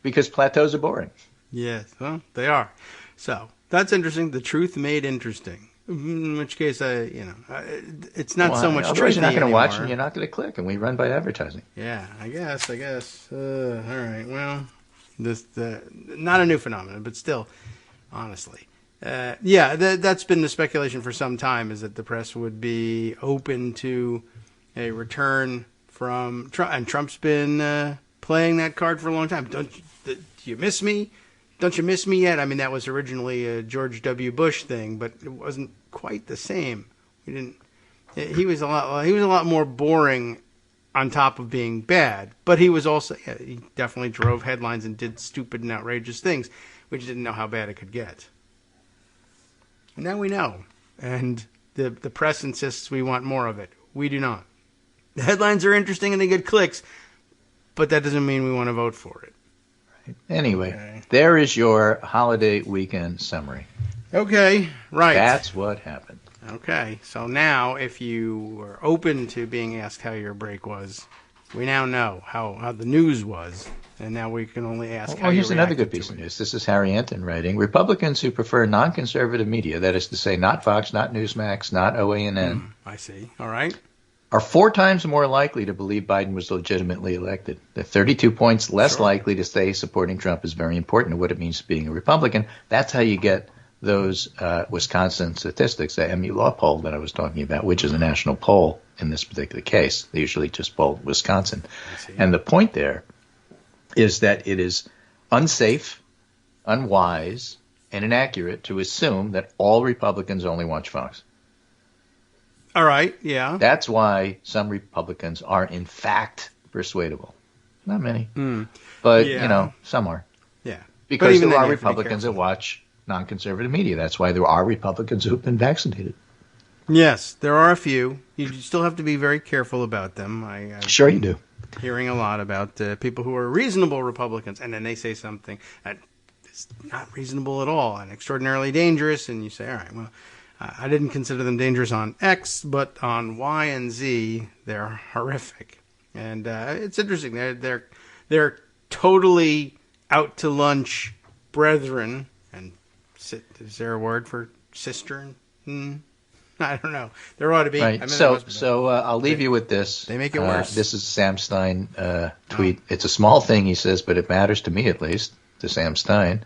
because plateaus are boring. Yes, well, they are. So that's interesting. The truth made interesting. In which case, it's not so much truth. You're not going to watch and you're not going to click, and we run by advertising. Yeah, I guess. All right. Well, this not a new phenomenon, but still, honestly, that's been the speculation for some time. Is that the press would be open to a return from Trump, and Trump's been playing that card for a long time. Do you miss me? Don't you miss me yet? I mean, that was originally a George W. Bush thing, but it wasn't quite the same. He was a lot more boring on top of being bad, but he was also, he definitely drove headlines and did stupid and outrageous things. We just didn't know how bad it could get. And now we know. And the press insists we want more of it. We do not. The headlines are interesting and they get clicks, but that doesn't mean we want to vote for it. Anyway, There is your holiday weekend summary. Okay, right. That's what happened. Okay, so now if you were open to being asked how your break was, we now know how the news was, and now we can only ask how you here's another good piece of news. This is Harry Anton writing. Republicans who prefer non-conservative media, that is to say not Fox, not Newsmax, not OANN. I see. All right. Are 4 times more likely to believe Biden was legitimately elected. They're 32 points less likely to say supporting Trump is very important to what it means to being a Republican. That's how you get those Wisconsin statistics, the MU Law poll that I was talking about, which is a national poll in this particular case. They usually just poll Wisconsin. And the point there is that it is unsafe, unwise, and inaccurate to assume that all Republicans only watch Fox. All right, yeah. That's why some Republicans are, in fact, persuadable. Not many. But, some are. Yeah. Because there are Republicans that watch non-conservative media. That's why there are Republicans who have been vaccinated. Yes, there are a few. You still have to be very careful about them. Sure you do. Hearing a lot about people who are reasonable Republicans, and then they say something that is not reasonable at all and extraordinarily dangerous, and you say, all right, well, I didn't consider them dangerous on X, but on Y and Z, they're horrific. And it's interesting. They're totally out to lunch brethren. And is there a word for sister? I don't know. There ought to be. Right. So I'll leave you with this. They make it worse. This is Sam Stein tweet. It's a small thing, he says, but it matters to me at least, to Sam Stein.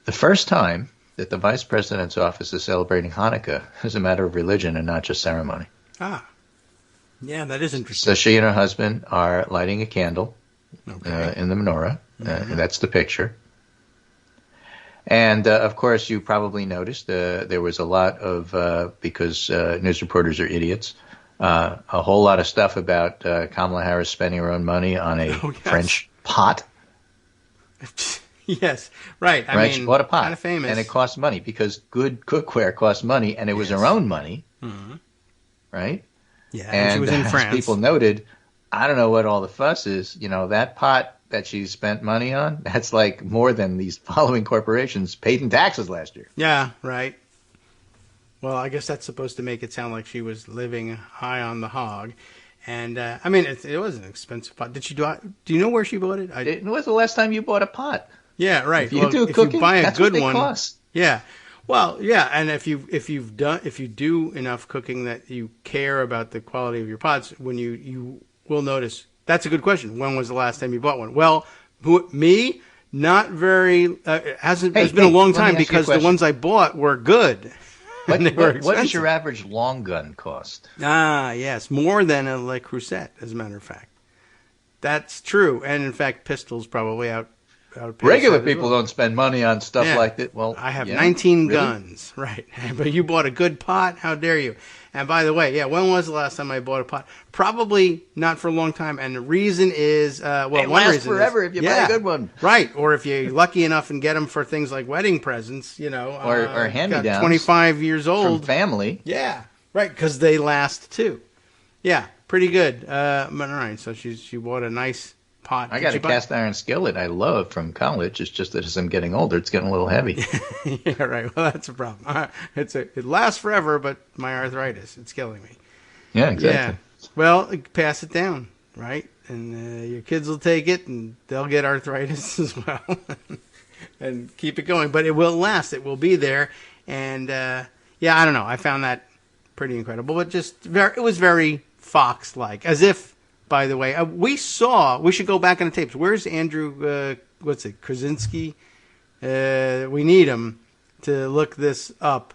The first time that the vice president's office is celebrating Hanukkah as a matter of religion and not just ceremony. Yeah, that is interesting. So she and her husband are lighting a candle in the menorah. That's the picture. And, of course, you probably noticed there was a lot of, because news reporters are idiots, a whole lot of stuff about Kamala Harris spending her own money on a French pot. Yes, right. I mean, she bought a pot, kind of famous. And it costs money because good cookware costs money, and it was her own money, right? Yeah, and she was in France. As people noted, I don't know what all the fuss is. That pot that she spent money on, that's like more than these following corporations paid in taxes last year. Yeah, right. Well, I guess that's supposed to make it sound like she was living high on the hog. And, I mean, it was an expensive pot. Do you know where she bought it? When was the last time you bought a pot? Yeah, right. If you do cooking, you buy a that's good what they one, cost. Yeah. Well, yeah, and if you do enough cooking that you care about the quality of your pots, when you will notice. That's a good question. When was the last time you bought one? Well, me, not very. It's been a long time because the ones I bought were good. What does your average long gun cost? Ah, yes, more than a Le Creuset, as a matter of fact. That's true, and in fact, pistols probably out. Regular people don't spend money on stuff like that. Well, I have 19 guns, right? But you bought a good pot? How dare you? And by the way, when was the last time I bought a pot? Probably not for a long time. And the reason is, they last forever if you buy a good one, right? Or if you're lucky enough and get them for things like wedding presents, or hand-me-downs. 25 years old from family. Yeah, right, because they last too. Yeah, pretty good. All right, so she bought a niit's pot. I got a cast iron skillet I love from college. It's just that as I'm getting older, it's getting a little heavy. Yeah, right. Well, that's a problem. It lasts forever, but my arthritis, it's killing me. Yeah, exactly. Yeah. Well, pass it down, right? And your kids will take it, and they'll get arthritis as well, and keep it going. But it will last. It will be there. And I don't know. I found that pretty incredible. But it was very Fox-like, as if. By the way, we should go back on the tapes. Where's Andrew, Krasinski? We need him to look this up.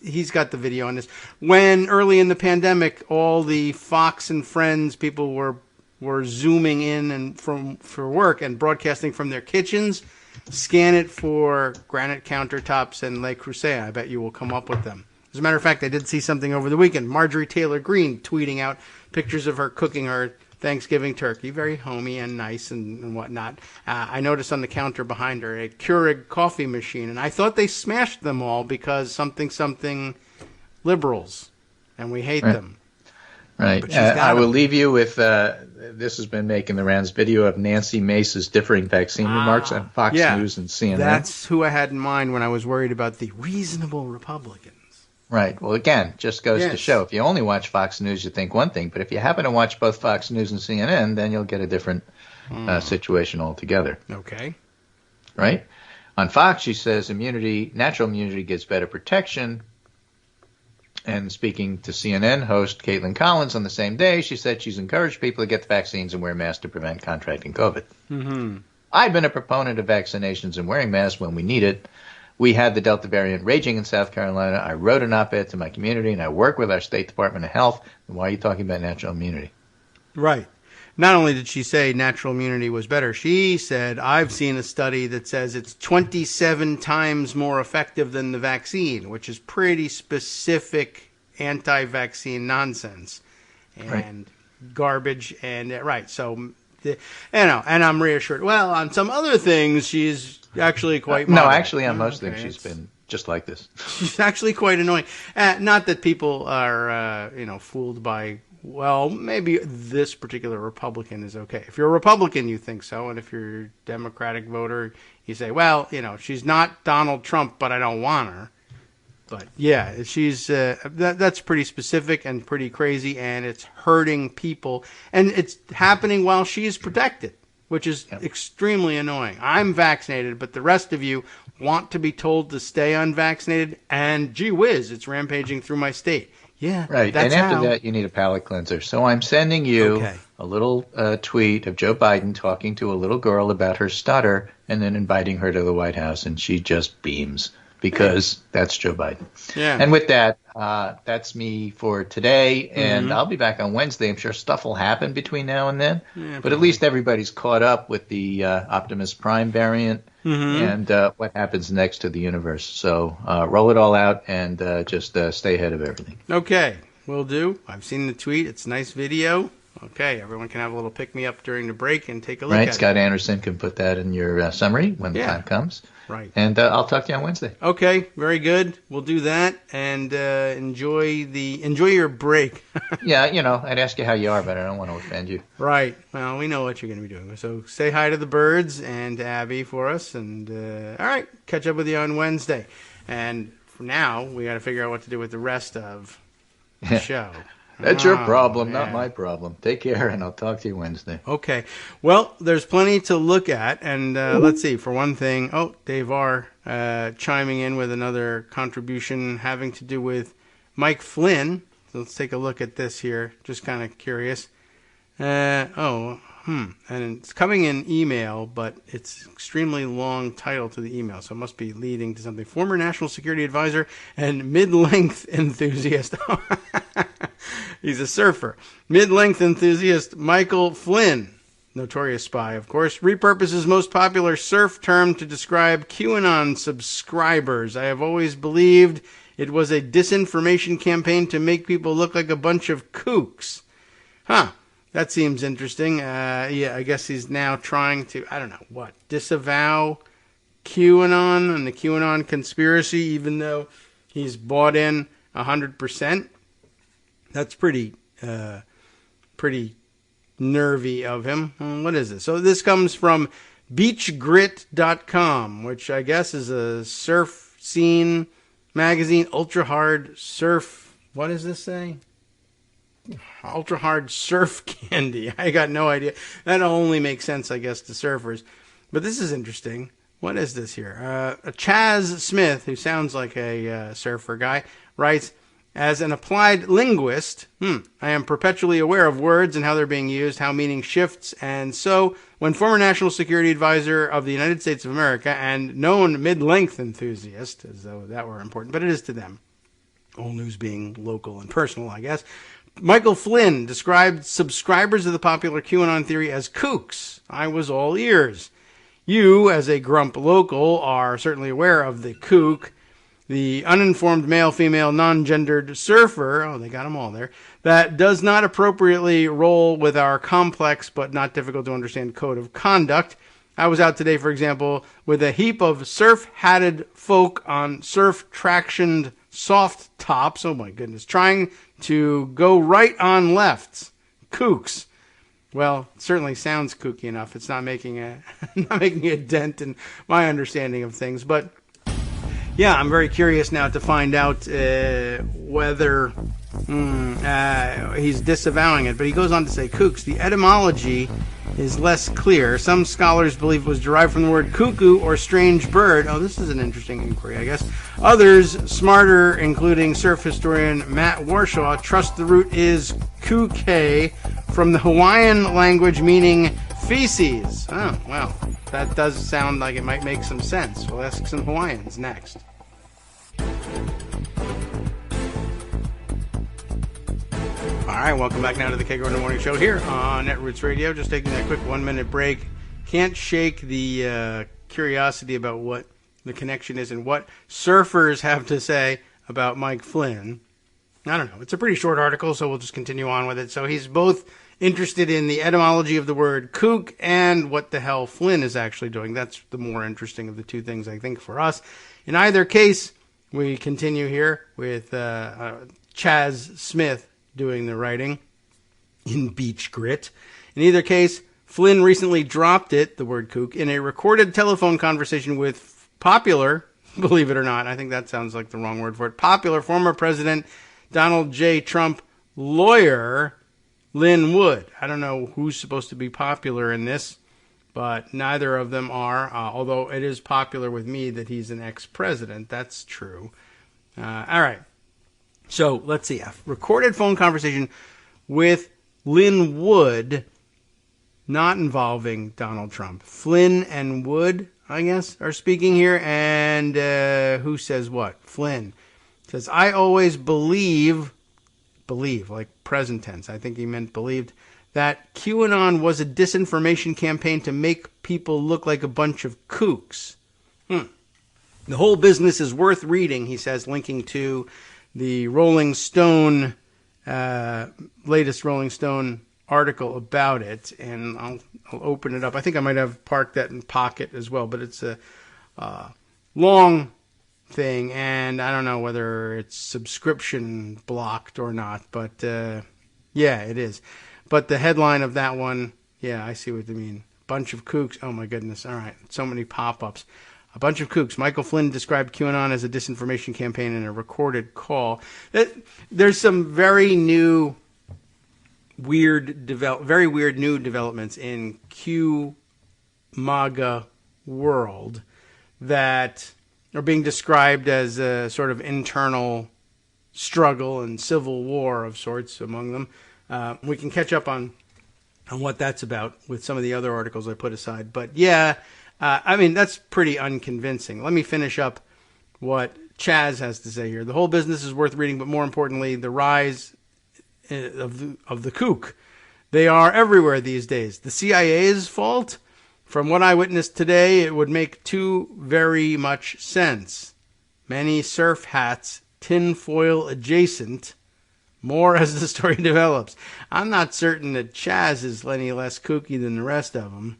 He's got the video on this. When early in the pandemic, all the Fox and Friends people were zooming in and for work and broadcasting from their kitchens. Scan it for granite countertops and Le Creuset. I bet you will come up with them. As a matter of fact, I did see something over the weekend. Marjorie Taylor Greene tweeting out pictures of her cooking her Thanksgiving turkey. Very homey and nice and whatnot. I noticed on the counter behind her a Keurig coffee machine, and I thought they smashed them all because something liberals, and we hate them. Right. I will leave you with, this has been making the rounds, video of Nancy Mace's differing vaccine remarks on Fox News and CNN. That's who I had in mind when I was worried about the reasonable Republicans. Right. Well, again, just goes to show, if you only watch Fox News, you think one thing. But if you happen to watch both Fox News and CNN, then you'll get a different situation altogether. Okay. Right? On Fox, she says natural immunity gives better protection. And speaking to CNN host Caitlin Collins on the same day, she said she's encouraged people to get the vaccines and wear masks to prevent contracting COVID. Mm-hmm. I've been a proponent of vaccinations and wearing masks when we need it. We had the Delta variant raging in South Carolina. I wrote an op-ed to my community, and I work with our State Department of Health. And why are you talking about natural immunity? Right. Not only did she say natural immunity was better, she said, I've seen a study that says it's 27 times more effective than the vaccine, which is pretty specific anti-vaccine nonsense and garbage. And so, and I'm reassured. Well, on some other things, she's actually quite moderate. No, actually, on most things, she's been just like this. She's actually quite annoying. Not that people are, fooled by, well, maybe this particular Republican is okay. If you're a Republican, you think so. And if you're a Democratic voter, you say, well, she's not Donald Trump, but I don't want her. But, yeah, she's that's pretty specific and pretty crazy, and it's hurting people. And it's happening while she's protected, which is extremely annoying. I'm vaccinated, but the rest of you want to be told to stay unvaccinated, and gee whiz, it's rampaging through my state. Yeah, right. And after that, you need a palate cleanser. So I'm sending you a little tweet of Joe Biden talking to a little girl about her stutter and then inviting her to the White House, and she just beams because that's Joe Biden. Yeah. And with that, that's me for today, and I'll be back on Wednesday. I'm sure stuff will happen between now and then, but at least everybody's caught up with the Optimus Prime variant and what happens next to the universe. So roll it all out and just stay ahead of everything. Okay, will do. I've seen the tweet. It's a nice video. Okay, everyone can have a little pick-me-up during the break and take a look at it. Right, Scott Anderson can put that in your summary when the time comes. Right. And I'll talk to you on Wednesday. Okay, very good. We'll do that and enjoy your break. Yeah, I'd ask you how you are, but I don't want to offend you. Right. Well, we know what you're going to be doing. So say hi to the birds and to Abby for us. And all right, catch up with you on Wednesday. And for now, we got to figure out what to do with the rest of the show. That's your problem, not my problem. Take care, and I'll talk to you Wednesday. Okay. Well, there's plenty to look at, and let's see. For one thing, Dave R. Chiming in with another contribution having to do with Mike Flynn. So let's take a look at this here. Just kind of curious. As and it's coming in email, but it's extremely long title to the email, so it must be leading to something. Former National Security Advisor and mid-length enthusiast. He's a surfer. Mid-length enthusiast Michael Flynn, notorious spy, of course, repurposes most popular surf term to describe QAnon subscribers. I have always believed it was a disinformation campaign to make people look like a bunch of kooks. Huh. That seems interesting. Yeah, I guess he's now trying to, I don't know, what, disavow QAnon and the QAnon conspiracy, even though he's bought in 100%. That's pretty nervy of him. What is this? So this comes from beachgrit.com, which I guess is a surf scene magazine, ultra hard surf. What does this say? Ultra hard surf candy. I got no idea. That only makes sense, I guess, to surfers. But this is interesting. What is this here? Chaz Smith, who sounds like a surfer guy, writes, as an applied linguist, I am perpetually aware of words and how they're being used, how meaning shifts, and so when former National Security Advisor of the United States of America and known mid-length enthusiast, as though that were important, but it is to them, all news being local and personal, I guess, Michael Flynn described subscribers of the popular QAnon theory as kooks. I was all ears. You, as a grump local, are certainly aware of the kook, the uninformed male, female, non-gendered surfer, oh, they got them all there, that does not appropriately roll with our complex but not difficult to understand code of conduct. I was out today, for example, with a heap of surf-hatted folk on surf-tractioned soft tops, oh my goodness, trying to go right on lefts. Kooks. Well, it certainly sounds kooky enough. It's not making a dent in my understanding of things, but yeah, I'm very curious now to find out whether he's disavowing it. But he goes on to say, kooks, the etymology is less clear. Some scholars believe it was derived from the word cuckoo or strange bird. Oh, this is an interesting inquiry, I guess. Others, smarter, including surf historian Matt Warshaw, trust the root is kuke from the Hawaiian language meaning feces. Oh, well, that does sound like it might make some sense. We'll ask some Hawaiians next. All right, welcome back now to the Kagro in the Morning Show here on Netroots Radio. Just taking a quick 1-minute break. Can't shake the curiosity about what the connection is and what surfers have to say about Mike Flynn. I don't know. It's a pretty short article, so we'll just continue on with it. So he's both interested in the etymology of the word kook and what the hell Flynn is actually doing. That's the more interesting of the two things, I think, for us. In either case, we continue here with Chaz Smith doing the writing in Beach Grit. In either case, Flynn recently dropped it, the word kook, in a recorded telephone conversation with popular, believe it or not, I think that sounds like the wrong word for it, popular former President Donald J. Trump lawyer Lynn Wood. I don't know who's supposed to be popular in this, but neither of them are, although it is popular with me that he's an ex-president. That's true. All right. So let's see. A recorded phone conversation with Lynn Wood, not involving Donald Trump. Flynn and Wood, I guess, are speaking here. And who says what? Flynn says, I always believe, like present tense, I think he meant believed, that QAnon was a disinformation campaign to make people look like a bunch of kooks. The whole business is worth reading, he says, linking to the Rolling Stone, latest Rolling Stone article about it, and I'll open it up. I think I might have parked that in Pocket as well, but it's a long thing, and I don't know whether it's subscription blocked or not, but yeah, it is. But the headline of that one, yeah, I see what you mean. Bunch of kooks. Oh my goodness. All right. So many pop-ups. A bunch of kooks. Michael Flynn described QAnon as a disinformation campaign in a recorded call. There's some very weird new developments in Q-MAGA world that are being described as a sort of internal struggle and civil war of sorts among them. We can catch up on on what that's about with some of the other articles I put aside. But yeah, I mean, that's pretty unconvincing. Let me finish up what Chaz has to say here. The whole business is worth reading, but more importantly, the rise of the kook. They are everywhere these days. The CIA's fault? From what I witnessed today, it would make too very much sense. Many surf hats, tinfoil adjacent. More as the story develops. I'm not certain that Chaz is any less kooky than the rest of them,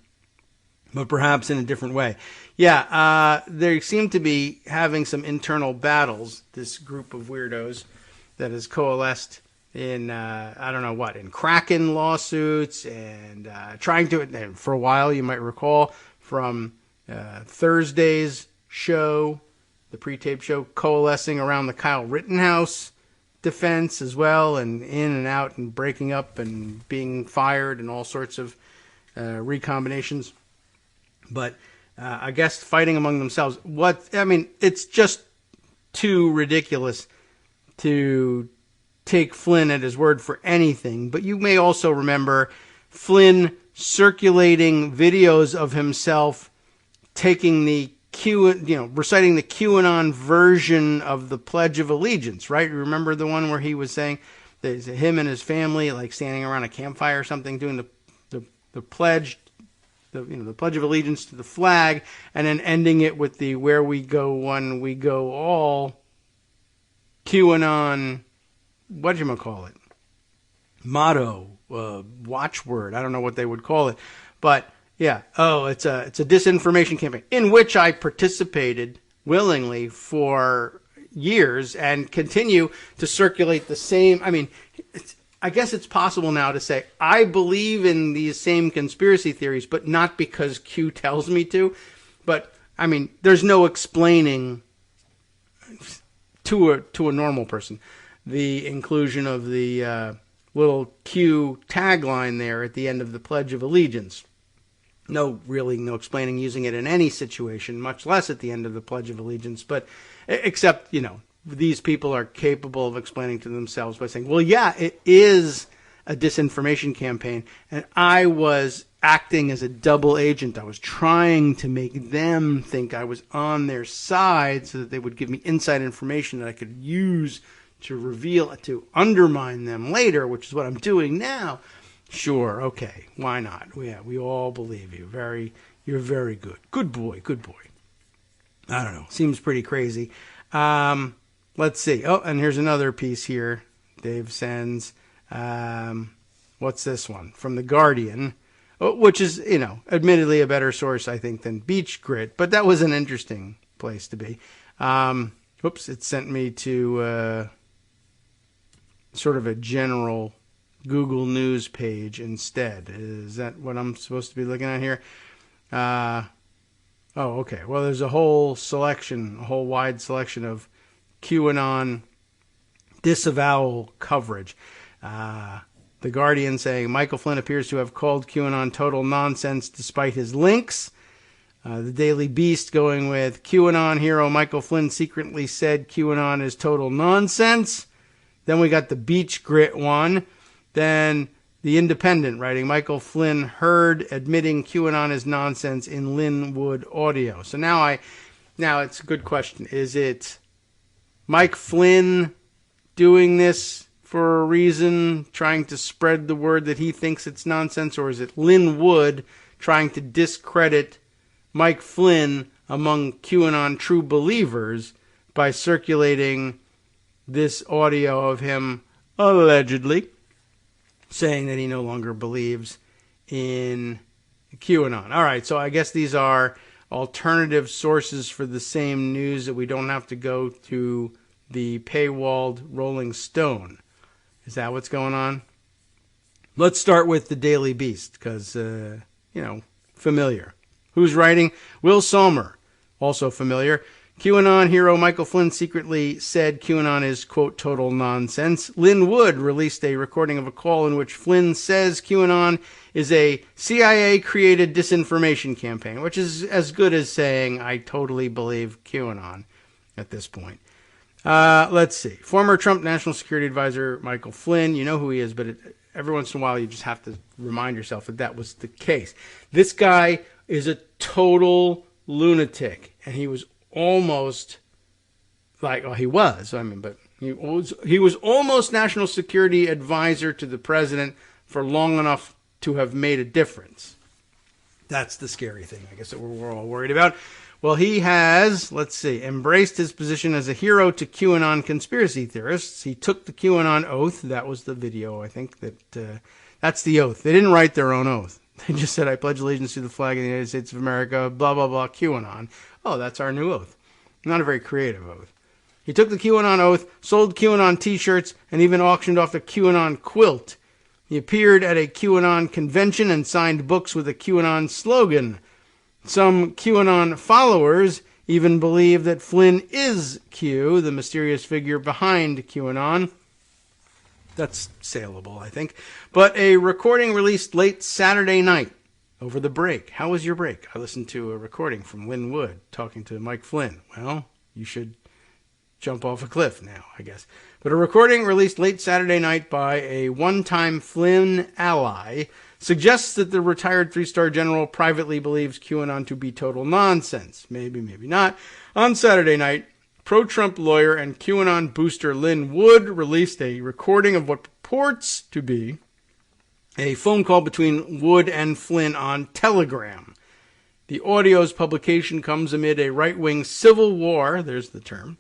but perhaps in a different way. Yeah, they seem to be having some internal battles, this group of weirdos that has coalesced in, in Kraken lawsuits and trying to, and for a while, you might recall, from Thursday's show, the pre-tape show, coalescing around the Kyle Rittenhouse defense as well, and in and out and breaking up and being fired and all sorts of recombinations. But I guess fighting among themselves. It's just too ridiculous to take Flynn at his word for anything. But you may also remember Flynn circulating videos of himself taking reciting the QAnon version of the Pledge of Allegiance, right? Remember the one where he was saying that him and his family, like standing around a campfire or something, doing the pledge, the Pledge of Allegiance to the flag, and then ending it with the "Where we go one, we go all" QAnon, whatchamacallit, motto, watchword. I don't know what they would call it, but yeah. Oh, it's a disinformation campaign in which I participated willingly for years and continue to circulate the same. I mean, I guess it's possible now to say I believe in these same conspiracy theories, but not because Q tells me to. But I mean, there's no explaining to a normal person the inclusion of the little Q tagline there at the end of the Pledge of Allegiance. No explaining using it in any situation, much less at the end of the Pledge of Allegiance. But except, these people are capable of explaining to themselves by saying, well, yeah, it is a disinformation campaign. And I was acting as a double agent. I was trying to make them think I was on their side so that they would give me inside information that I could use to undermine them later, which is what I'm doing now. Sure, okay, why not? Yeah, we all believe you. You're very good. Good boy. I don't know. Seems pretty crazy. Let's see. Oh, and here's another piece here. Dave sends. What's this one? From The Guardian, which is, admittedly a better source, I think, than Beach Grit, but that was an interesting place to be. It sent me to sort of a general Google News page instead. Is that what I'm supposed to be looking at here? Okay. Well, there's a whole wide selection of QAnon disavowal coverage. The Guardian saying Michael Flynn appears to have called QAnon total nonsense despite his links. The Daily Beast going with QAnon hero Michael Flynn secretly said QAnon is total nonsense. Then we got the Beach Grit one. Then The Independent writing Michael Flynn heard admitting QAnon is nonsense in Linwood audio. So now it's a good question. Is it Mike Flynn doing this for a reason, trying to spread the word that he thinks it's nonsense, or is it Linwood trying to discredit Mike Flynn among QAnon true believers by circulating this audio of him allegedly saying that he no longer believes in QAnon? All right, so I guess these are alternative sources for the same news that we don't have to go to the paywalled Rolling Stone. Is that what's going on? Let's start with the Daily Beast because, familiar. Who's writing? Will Sommer, also familiar. QAnon hero Michael Flynn secretly said QAnon is, quote, total nonsense. Lynn Wood released a recording of a call in which Flynn says QAnon is a CIA-created disinformation campaign, which is as good as saying I totally believe QAnon at this point. Let's see. Former Trump National Security Advisor Michael Flynn, you know who he is, but every once in a while you just have to remind yourself that was the case. This guy is a total lunatic, and he was almost he was almost national security advisor to the president for long enough to have made a difference. That's the scary thing, I guess, that we're all worried about. Well, he has, embraced his position as a hero to QAnon conspiracy theorists. He took the QAnon oath. That was the video, I think, that's the oath. They didn't write their own oath. They just said, I pledge allegiance to the flag of the United States of America, blah, blah, blah, QAnon. Oh, that's our new oath. Not a very creative oath. He took the QAnon oath, sold QAnon t-shirts, and even auctioned off the QAnon quilt. He appeared at a QAnon convention and signed books with a QAnon slogan. Some QAnon followers even believe that Flynn is Q, the mysterious figure behind QAnon. That's saleable, I think. But a recording released late Saturday night over the break. How was your break? I listened to a recording from Lynn Wood talking to Mike Flynn. Well, you should jump off a cliff now, I guess. But a recording released late Saturday night by a one-time Flynn ally suggests that the retired three-star general privately believes QAnon to be total nonsense. Maybe, maybe not. On Saturday night, pro-Trump lawyer and QAnon booster Lynn Wood released a recording of what purports to be a phone call between Wood and Flynn on Telegram. The audio's publication comes amid a right-wing civil war, there's the term,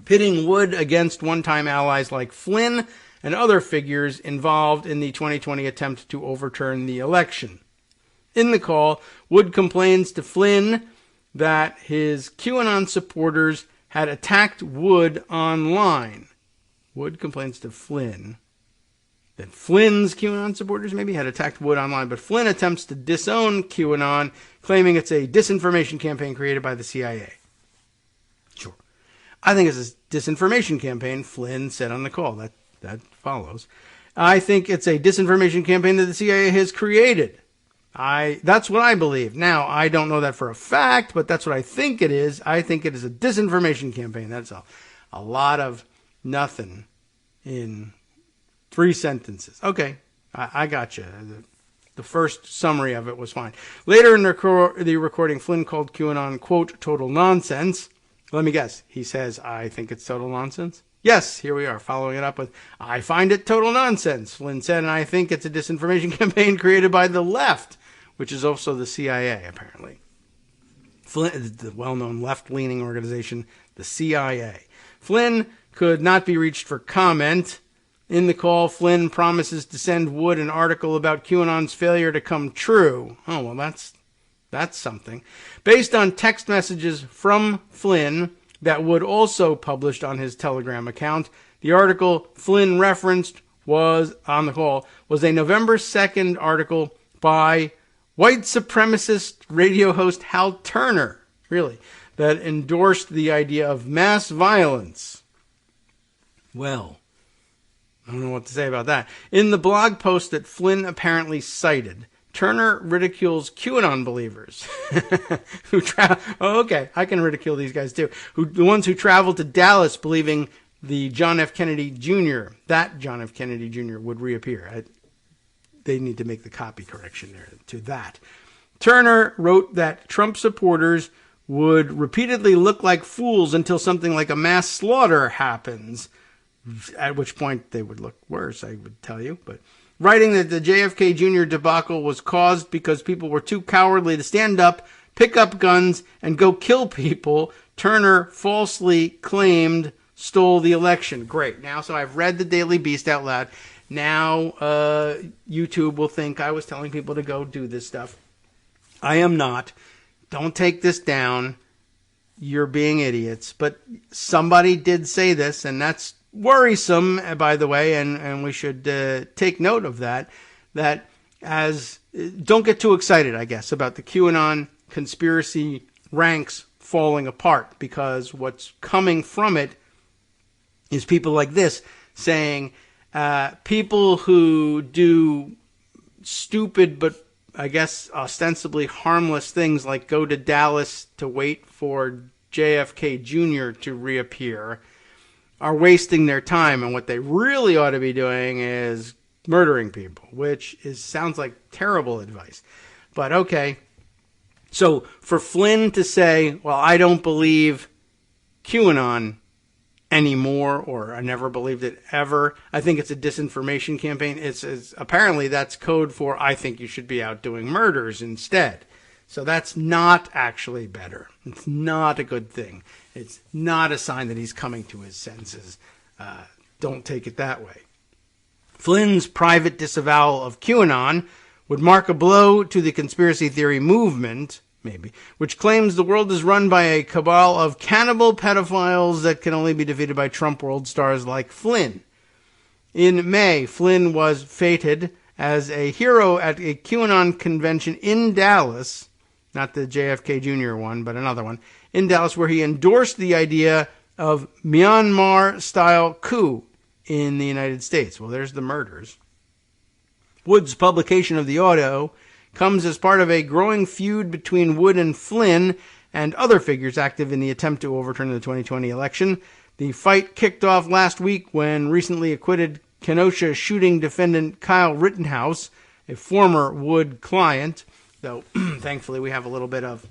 pitting Wood against one-time allies like Flynn and other figures involved in the 2020 attempt to overturn the election. In the call, Wood complains to Flynn that his QAnon supporters had attacked Wood online. Wood complains to Flynn that Flynn's QAnon supporters maybe had attacked Wood online, but Flynn attempts to disown QAnon, claiming it's a disinformation campaign created by the CIA. Sure. I think it's a disinformation campaign, Flynn said on the call. That follows. I think it's a disinformation campaign that the CIA has created. That's what I believe. Now, I don't know that for a fact, but that's what I think it is. I think it is a disinformation campaign. That's a lot of nothing in 3 sentences. Okay, I got you. The first summary of it was fine. Later in the recording, Flynn called QAnon, quote, total nonsense. Let me guess. He says, I think it's total nonsense. Yes, here we are, following it up with, I find it total nonsense, Flynn said, and I think it's a disinformation campaign created by the left, which is also the CIA, apparently. Flynn, the well-known left-leaning organization, the CIA. Flynn could not be reached for comment. In the call, Flynn promises to send Wood an article about QAnon's failure to come true. Oh, well, that's something. Based on text messages from Flynn that Wood also published on his Telegram account, the article Flynn referenced was on the call was a November 2nd article by white supremacist radio host Hal Turner, really, that endorsed the idea of mass violence. Well, I don't know what to say about that. In the blog post that Flynn apparently cited, Turner ridicules QAnon believers who okay, I can ridicule these guys too. The ones who traveled to Dallas believing the John F. Kennedy Jr., that John F. Kennedy Jr. would reappear. They need to make the copy correction there to that. Turner wrote that Trump supporters would repeatedly look like fools until something like a mass slaughter happens, at which point they would look worse, I would tell you, but writing that the JFK Jr. debacle was caused because people were too cowardly to stand up, pick up guns, and go kill people, Turner falsely claimed stole the election. Great. Now, so I've read the Daily Beast out loud. Now, YouTube will think I was telling people to go do this stuff. I am not. Don't take this down. You're being idiots. But somebody did say this, and that's worrisome, by the way, and we should take note of that don't get too excited, I guess, about the QAnon conspiracy ranks falling apart, because what's coming from it is people like this saying people who do stupid but I guess ostensibly harmless things like go to Dallas to wait for JFK Jr. to reappear are wasting their time, and what they really ought to be doing is murdering people, which sounds like terrible advice. But okay. So for Flynn to say, well, I don't believe QAnon anymore, or I never believed it ever, I think it's a disinformation campaign. It's apparently that's code for I think you should be out doing murders instead. So that's not actually better. It's not a good thing. It's not a sign that he's coming to his senses. Don't take it that way. Flynn's private disavowal of QAnon would mark a blow to the conspiracy theory movement, maybe, which claims the world is run by a cabal of cannibal pedophiles that can only be defeated by Trump world stars like Flynn. In May, Flynn was feted as a hero at a QAnon convention in Dallas, not the JFK Jr. one, but another one, in Dallas, where he endorsed the idea of Myanmar-style coup in the United States. Well, there's the murders. Wood's publication of the audio comes as part of a growing feud between Wood and Flynn and other figures active in the attempt to overturn the 2020 election. The fight kicked off last week when recently acquitted Kenosha shooting defendant Kyle Rittenhouse, a former Wood client, though thankfully we have a little bit of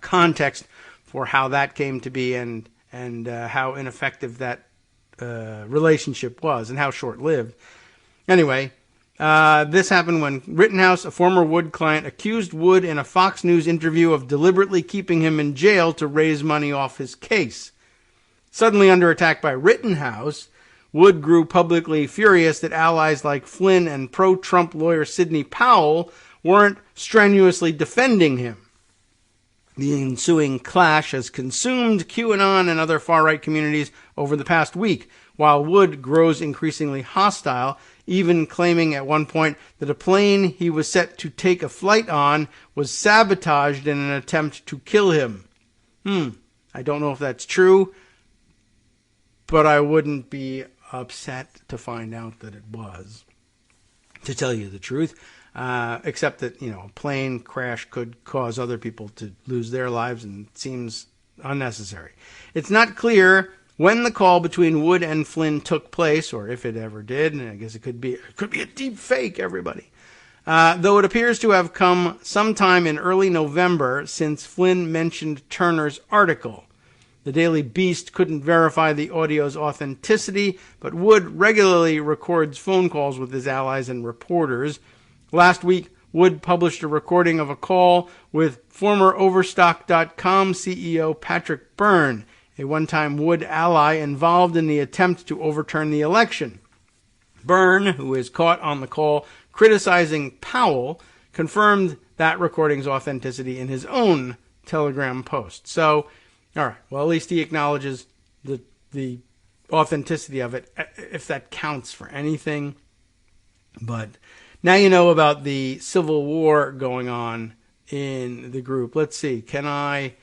context for how that came to be and how ineffective that relationship was and how short-lived. Anyway, this happened when Rittenhouse, a former Wood client, accused Wood in a Fox News interview of deliberately keeping him in jail to raise money off his case. Suddenly under attack by Rittenhouse, Wood grew publicly furious that allies like Flynn and pro-Trump lawyer Sidney Powell weren't strenuously defending him. The ensuing clash has consumed QAnon and other far-right communities over the past week, while Wood grows increasingly hostile, even claiming at one point that a plane he was set to take a flight on was sabotaged in an attempt to kill him. I don't know if that's true, but I wouldn't be upset to find out that it was, to tell you the truth. Except that, a plane crash could cause other people to lose their lives and seems unnecessary. It's not clear when the call between Wood and Flynn took place, or if it ever did, and I guess it could be a deep fake, everybody. Though it appears to have come sometime in early November since Flynn mentioned Turner's article. The Daily Beast couldn't verify the audio's authenticity, but Wood regularly records phone calls with his allies and reporters. Last week, Wood published a recording of a call with former Overstock.com CEO Patrick Byrne, a one-time Wood ally involved in the attempt to overturn the election. Byrne, who is caught on the call criticizing Powell, confirmed that recording's authenticity in his own Telegram post. So, all right, well, at least he acknowledges the authenticity of it, if that counts for anything. But now you know about the civil war going on in the group. Let's see. Can I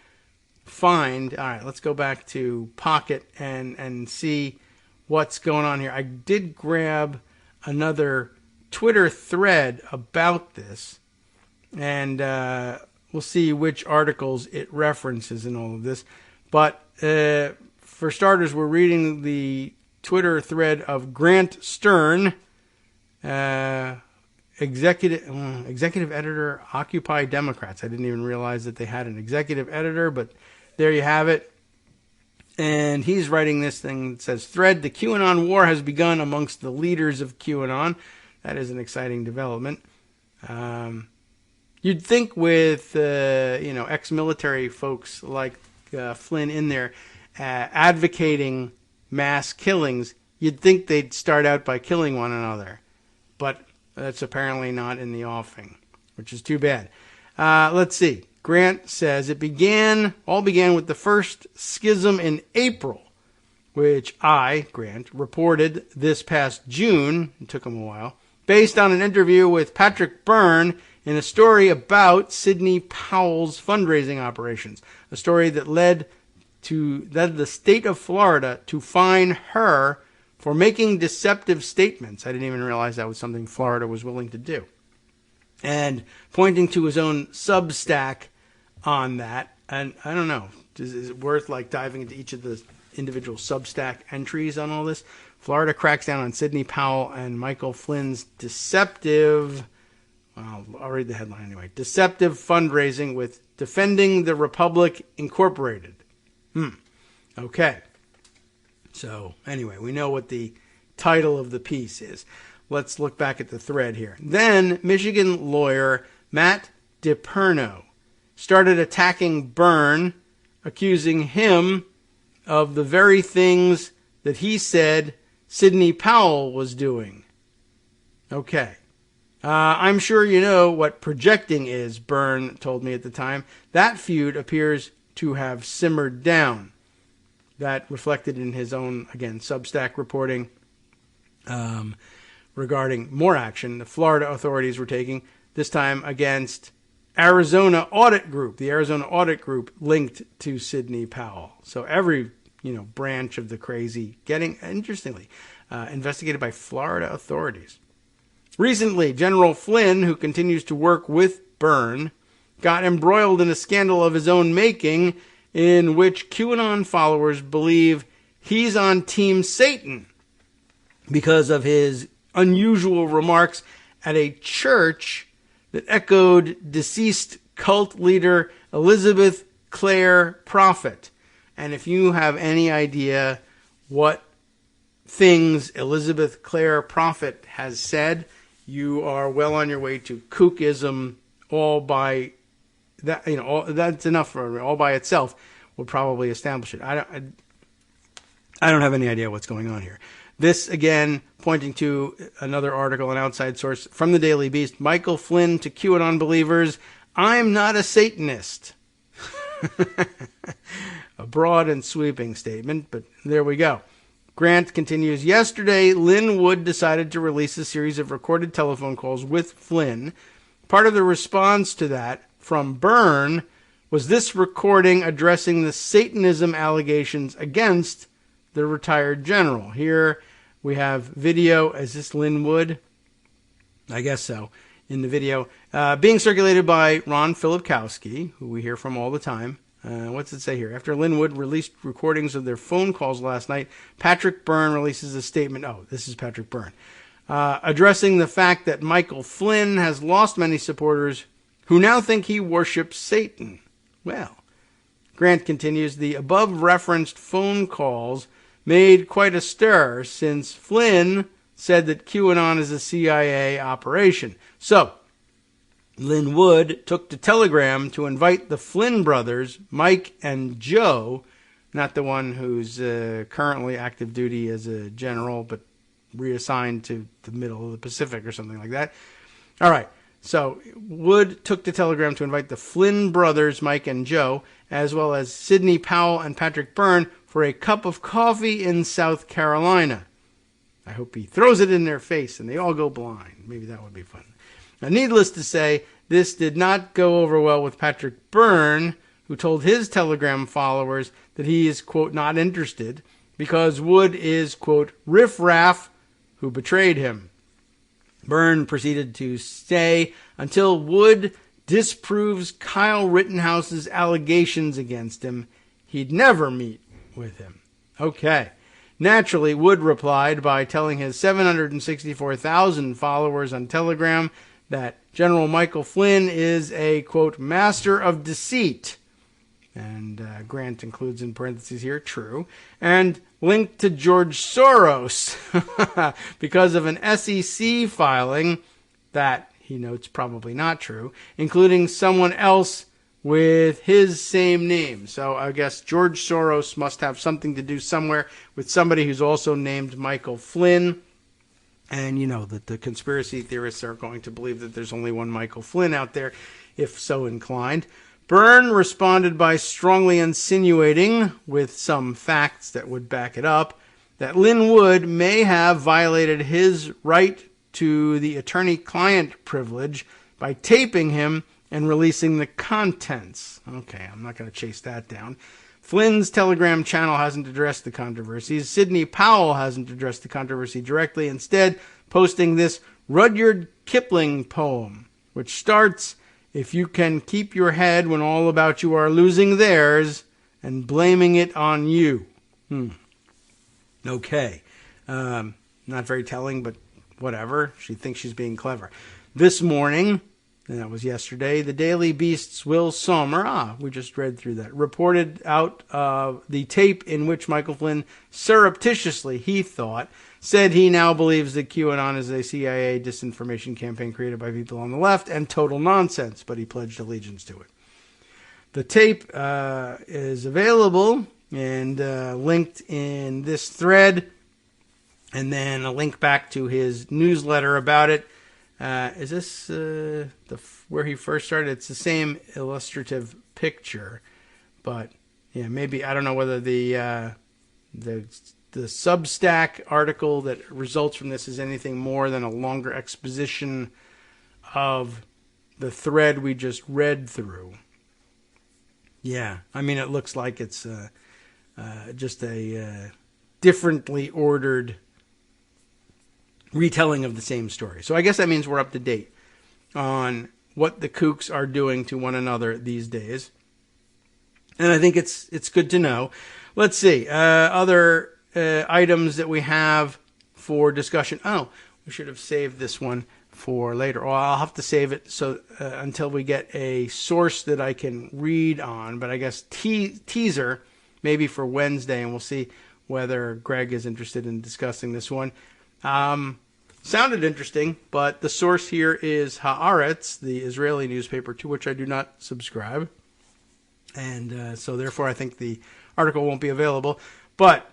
find... All right, let's go back to Pocket and see what's going on here. I did grab another Twitter thread about this, and we'll see which articles it references in all of this. But for starters, we're reading the Twitter thread of Grant Stern, executive editor, Occupy Democrats. I didn't even realize that they had an executive editor, but there you have it. And he's writing this thing that says, thread, the QAnon war has begun amongst the leaders of QAnon. That is an exciting development. You'd think with, ex-military folks like Flynn in there advocating mass killings, you'd think they'd start out by killing one another. But that's apparently not in the offing, which is too bad. Let's see. Grant says it all began with the first schism in April, which I, Grant, reported this past June. It took him a while. Based on an interview with Patrick Byrne in a story about Sidney Powell's fundraising operations, a story that led the state of Florida to fine her for making deceptive statements. I didn't even realize that was something Florida was willing to do. And pointing to his own Substack on that. And I don't know, is it worth diving into each of the individual Substack entries on all this? Florida cracks down on Sidney Powell and Michael Flynn's deceptive, well, I'll read the headline anyway, deceptive fundraising with Defending the Republic Incorporated. Okay. So, anyway, we know what the title of the piece is. Let's look back at the thread here. Then, Michigan lawyer Matt DiPerno started attacking Byrne, accusing him of the very things that he said Sidney Powell was doing. Okay. I'm sure you know what projecting is, Byrne told me at the time. That feud appears to have simmered down. That reflected in his own, again, Substack reporting regarding more action the Florida authorities were taking, this time against Arizona Audit Group, the Arizona Audit Group linked to Sidney Powell. So every, branch of the crazy getting, interestingly, investigated by Florida authorities. Recently, General Flynn, who continues to work with Byrne, got embroiled in a scandal of his own making in which QAnon followers believe he's on Team Satan because of his unusual remarks at a church that echoed deceased cult leader Elizabeth Clare Prophet. And if you have any idea what things Elizabeth Clare Prophet has said, you are well on your way to kookism all by that. That's enough for all by itself will probably establish it. I don't have any idea what's going on here. This, again, pointing to another article, an outside source from the Daily Beast. Michael Flynn to QAnon believers, I'm not a Satanist. A broad and sweeping statement, but there we go. Grant continues, yesterday, Lynn Wood decided to release a series of recorded telephone calls with Flynn. Part of the response to that from Byrne was this recording addressing the Satanism allegations against the retired general. Here we have video. Is this Lynn Wood? I guess so. In the video, being circulated by Ron Filipkowski, who we hear from all the time. What's it say here? After Lynn Wood released recordings of their phone calls last night, Patrick Byrne releases a statement. Oh, this is Patrick Byrne. Addressing the fact that Michael Flynn has lost many supporters who now think he worships Satan. Well, Grant continues, the above-referenced phone calls made quite a stir since Flynn said that QAnon is a CIA operation. So, Lynn Wood took to Telegram to invite the Flynn brothers, Mike and Joe, not the one who's currently active duty as a general, but reassigned to the middle of the Pacific or something like that. All right, so Wood took to Telegram to invite the Flynn brothers, Mike and Joe, as well as Sidney Powell and Patrick Byrne for a cup of coffee in South Carolina. I hope he throws it in their face and they all go blind. Maybe that would be fun. Now, needless to say, this did not go over well with Patrick Byrne, who told his Telegram followers that he is, quote, not interested because Wood is, quote, riffraff who betrayed him. Byrne proceeded to stay until Wood disproves Kyle Rittenhouse's allegations against him. He'd never meet with him. Okay. Naturally, Wood replied by telling his 764,000 followers on Telegram that General Michael Flynn is a, quote, master of deceit. And Grant includes in parentheses here, true. And linked to George Soros because of an SEC filing that, he notes, probably not true, including someone else with his same name. So I guess George Soros must have something to do somewhere with somebody who's also named Michael Flynn. And you know that the conspiracy theorists are going to believe that there's only one Michael Flynn out there, if so inclined. Byrne responded by strongly insinuating, with some facts that would back it up, that Lynn Wood may have violated his right to the attorney-client privilege by taping him and releasing the contents. Okay, I'm not going to chase that down. Flynn's Telegram channel hasn't addressed the controversies. Sidney Powell hasn't addressed the controversy directly, instead posting this Rudyard Kipling poem, which starts, if you can keep your head when all about you are losing theirs and blaming it on you. Okay. Not very telling, but whatever. She thinks she's being clever. This morning, and that was yesterday, the Daily Beast's Will Sommer, we just read through that, reported out the tape in which Michael Flynn surreptitiously, he thought, said he now believes that QAnon is a CIA disinformation campaign created by people on the left and total nonsense, but he pledged allegiance to it. The tape is available and linked in this thread, and then a link back to his newsletter about it. Is this where he first started? It's the same illustrative picture, but yeah, maybe I don't know whether the Substack article that results from this is anything more than a longer exposition of the thread we just read through. Yeah, I mean, it looks like it's just a differently ordered retelling of the same story. So I guess that means we're up to date on what the kooks are doing to one another these days. And I think it's good to know. Let's see. Other items that we have for discussion. Oh, we should have saved this one for later. Well, I'll have to save it so until we get a source that I can read on. But I guess teaser maybe for Wednesday, and we'll see whether Greg is interested in discussing this one. Sounded interesting, but the source here is Haaretz, the Israeli newspaper, to which I do not subscribe. And so therefore I think the article won't be available. But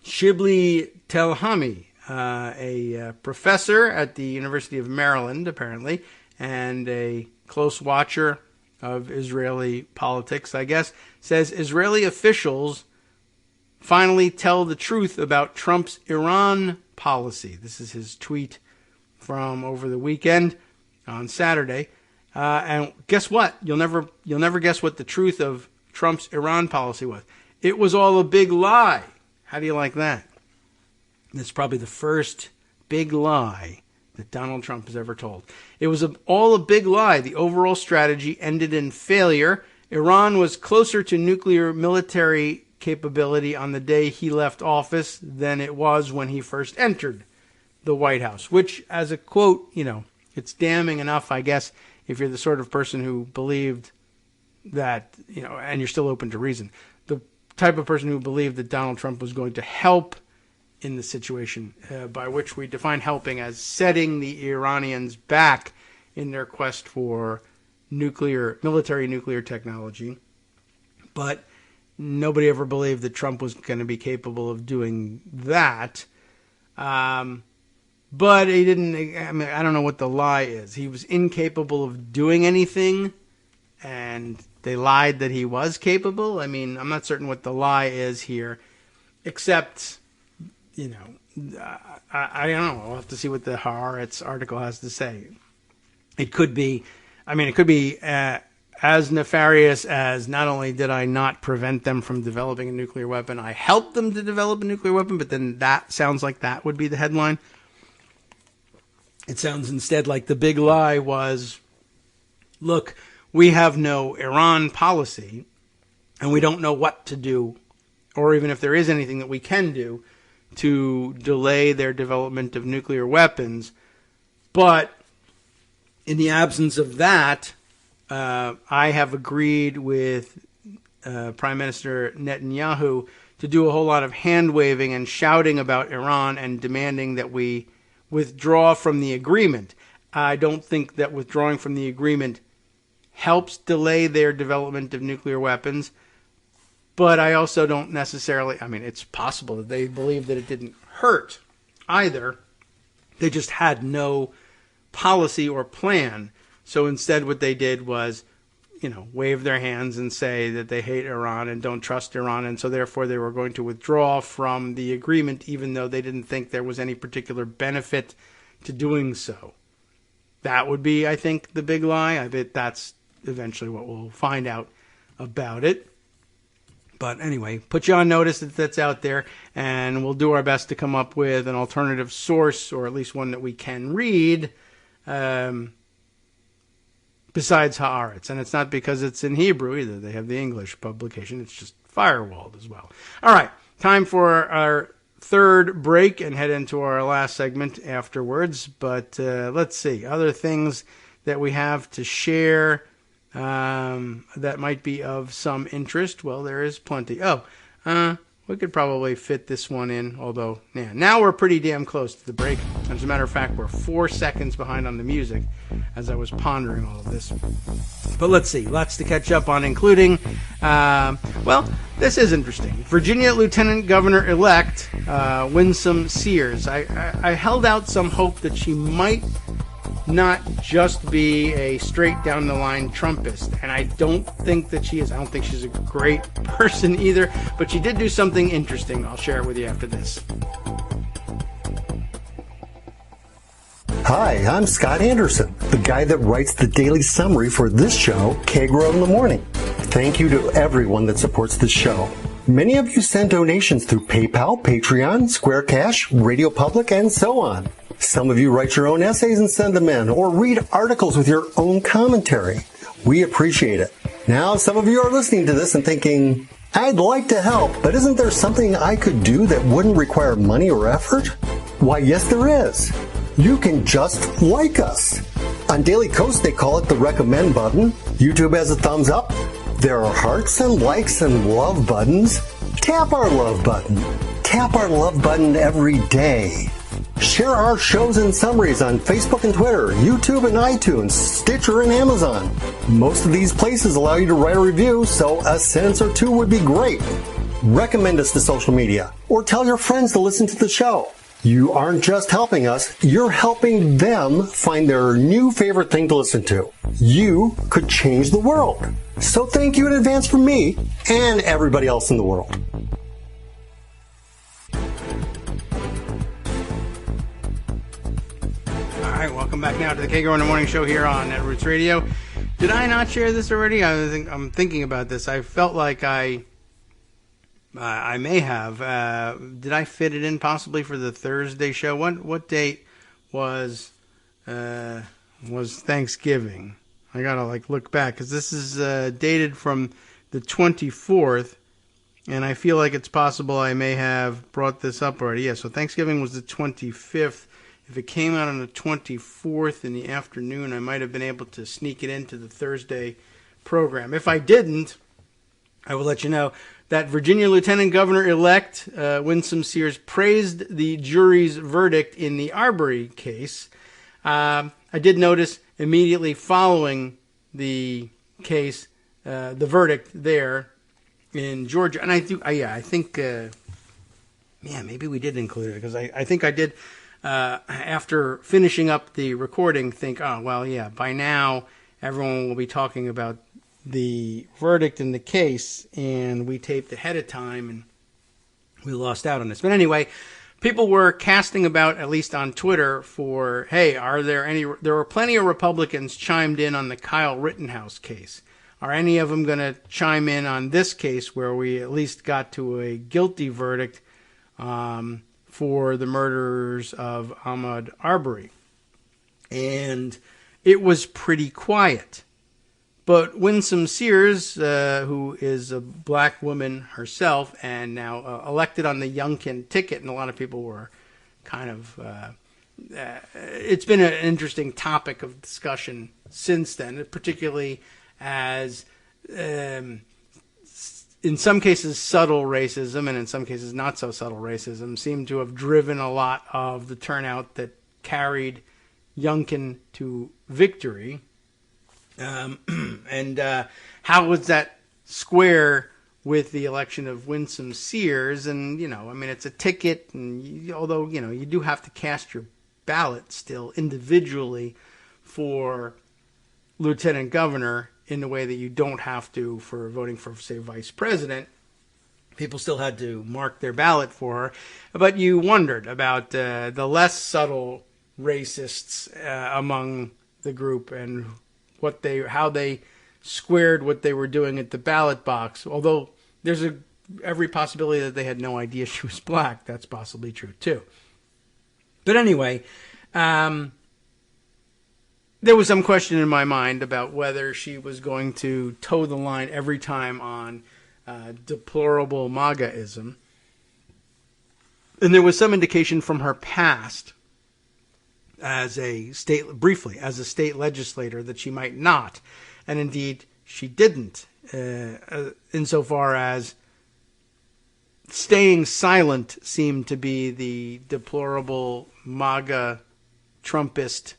Shibli Telhami, a professor at the University of Maryland, apparently, and a close watcher of Israeli politics, I guess, says Israeli officials finally tell the truth about Trump's Iran policy. This is his tweet from over the weekend on Saturday. And guess what? You'll never guess what the truth of Trump's Iran policy was. It was all a big lie. How do you like that? It's probably the first big lie that Donald Trump has ever told. It was all a big lie. The overall strategy ended in failure. Iran was closer to nuclear military capability on the day he left office than it was when he first entered the White House, which, as a quote, it's damning enough, I guess, if you're the sort of person who believed that, and you're still open to reason, the type of person who believed that Donald Trump was going to help in the situation, by which we define helping as setting the Iranians back in their quest for military nuclear technology. But nobody ever believed that Trump was going to be capable of doing that. But he didn't, I don't know what the lie is. He was incapable of doing anything, and they lied that he was capable. I mean, I'm not certain what the lie is here, except, I don't know. We'll have to see what the Haaretz article has to say. It could be as nefarious as not only did I not prevent them from developing a nuclear weapon, I helped them to develop a nuclear weapon, but then that sounds like that would be the headline. It sounds instead like the big lie was, look, we have no Iran policy, and we don't know what to do, or even if there is anything that we can do to delay their development of nuclear weapons. But in the absence of that, I have agreed with Prime Minister Netanyahu to do a whole lot of hand-waving and shouting about Iran and demanding that we withdraw from the agreement. I don't think that withdrawing from the agreement helps delay their development of nuclear weapons, but I also don't necessarily, it's possible that they believe that it didn't hurt either. They just had no policy or plan. So instead what they did was, wave their hands and say that they hate Iran and don't trust Iran, and so therefore they were going to withdraw from the agreement even though they didn't think there was any particular benefit to doing so. That would be, I think, the big lie. I bet that's eventually what we'll find out about it. But anyway, put you on notice that that's out there, and we'll do our best to come up with an alternative source, or at least one that we can read, besides Haaretz. And it's not because it's in Hebrew either. They have the English publication. It's just firewalled as well. All right, time for our third break and head into our last segment afterwards. But let's see. Other things that we have to share that might be of some interest. Well, there is plenty. We could probably fit this one in, although now we're pretty damn close to the break. As a matter of fact, we're 4 seconds behind on the music as I was pondering all of this. But let's see, lots to catch up on, including, this is interesting. Virginia Lieutenant Governor-elect Winsome Sears. I held out some hope that she might not just be a straight down the line Trumpist, and I don't think that she is. I don't think she's a great person either, but she did do something interesting. I'll share it with you after this. Hi, I'm Scott Anderson, the guy that writes the daily summary for this show, Kagro in the Morning. Thank you to everyone that supports this show. Many of you send donations through PayPal, Patreon, Square Cash, Radio Public, and so on. Some of you write your own essays and send them in, or read articles with your own commentary. We appreciate it. Now, some of you are listening to this and thinking, I'd like to help, but isn't there something I could do that wouldn't require money or effort? Why, yes, there is. You can just like us. On Daily Kos, they call it the recommend button. YouTube has a thumbs up. There are hearts and likes and love buttons. Tap our love button. Tap our love button every day. Share our shows and summaries on Facebook and Twitter, YouTube and iTunes, Stitcher and Amazon. Most of these places allow you to write a review, so a sentence or two would be great. Recommend us to social media, or tell your friends to listen to the show. You aren't just helping us, you're helping them find their new favorite thing to listen to. You could change the world. So thank you in advance from me and everybody else in the world. All right, welcome back now to the Kagro in the Morning Show here on Netroots Radio. Did I not share this already? I'm thinking about this. I felt like I may have. Did I fit it in possibly for the Thursday show? What date was Thanksgiving? I gotta look back because this is dated from the 24th, and I feel like it's possible I may have brought this up already. Yeah, so Thanksgiving was the 25th. If it came out on the 24th in the afternoon, I might have been able to sneak it into the Thursday program. If I didn't, I will let you know that Virginia Lieutenant Governor-elect Winsome Sears praised the jury's verdict in the Arbery case. I did notice immediately following the case, the verdict there in Georgia, and I think maybe we did include it because I think I did. After finishing up the recording, think, by now everyone will be talking about the verdict in the case, and we taped ahead of time, and we lost out on this. But anyway, people were casting about, at least on Twitter, for, hey, there were plenty of Republicans chimed in on the Kyle Rittenhouse case. Are any of them going to chime in on this case where we at least got to a guilty verdict for the murderers of Ahmaud Arbery? And it was pretty quiet. But Winsome Sears, who is a black woman herself and now elected on the Youngkin ticket, and a lot of people were kind of... it's been an interesting topic of discussion since then, particularly as... in some cases, subtle racism, and in some cases, not so subtle racism, seem to have driven a lot of the turnout that carried Youngkin to victory. And how was that square with the election of Winsome Sears? And, it's a ticket, and although, you do have to cast your ballot still individually for lieutenant governor, in the way that you don't have to for voting for, say, vice president. People still had to mark their ballot for her. But you wondered about the less subtle racists among the group and how they squared what they were doing at the ballot box. Although there's every possibility that they had no idea she was black. That's possibly true, too. But anyway... there was some question in my mind about whether she was going to toe the line every time on deplorable MAGAism. And there was some indication from her past as a state legislator that she might not. And indeed, she didn't, insofar as staying silent seemed to be the deplorable MAGA Trumpist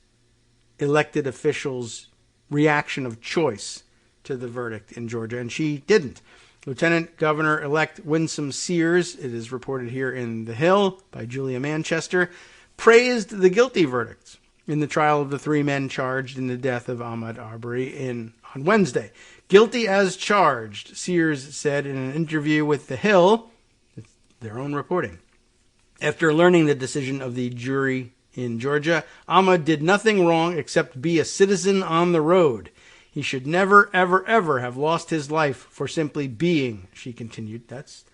elected officials' reaction of choice to the verdict in Georgia, and she didn't. Lieutenant Governor-elect Winsome Sears, it is reported here in The Hill by Julia Manchester, praised the guilty verdicts in the trial of the three men charged in the death of Ahmaud Arbery on Wednesday. Guilty as charged, Sears said in an interview with The Hill, their own reporting. After learning the decision of the jury in Georgia, Ahmaud did nothing wrong except be a citizen on the road. He should never, ever, ever have lost his life for simply being, she continued. That's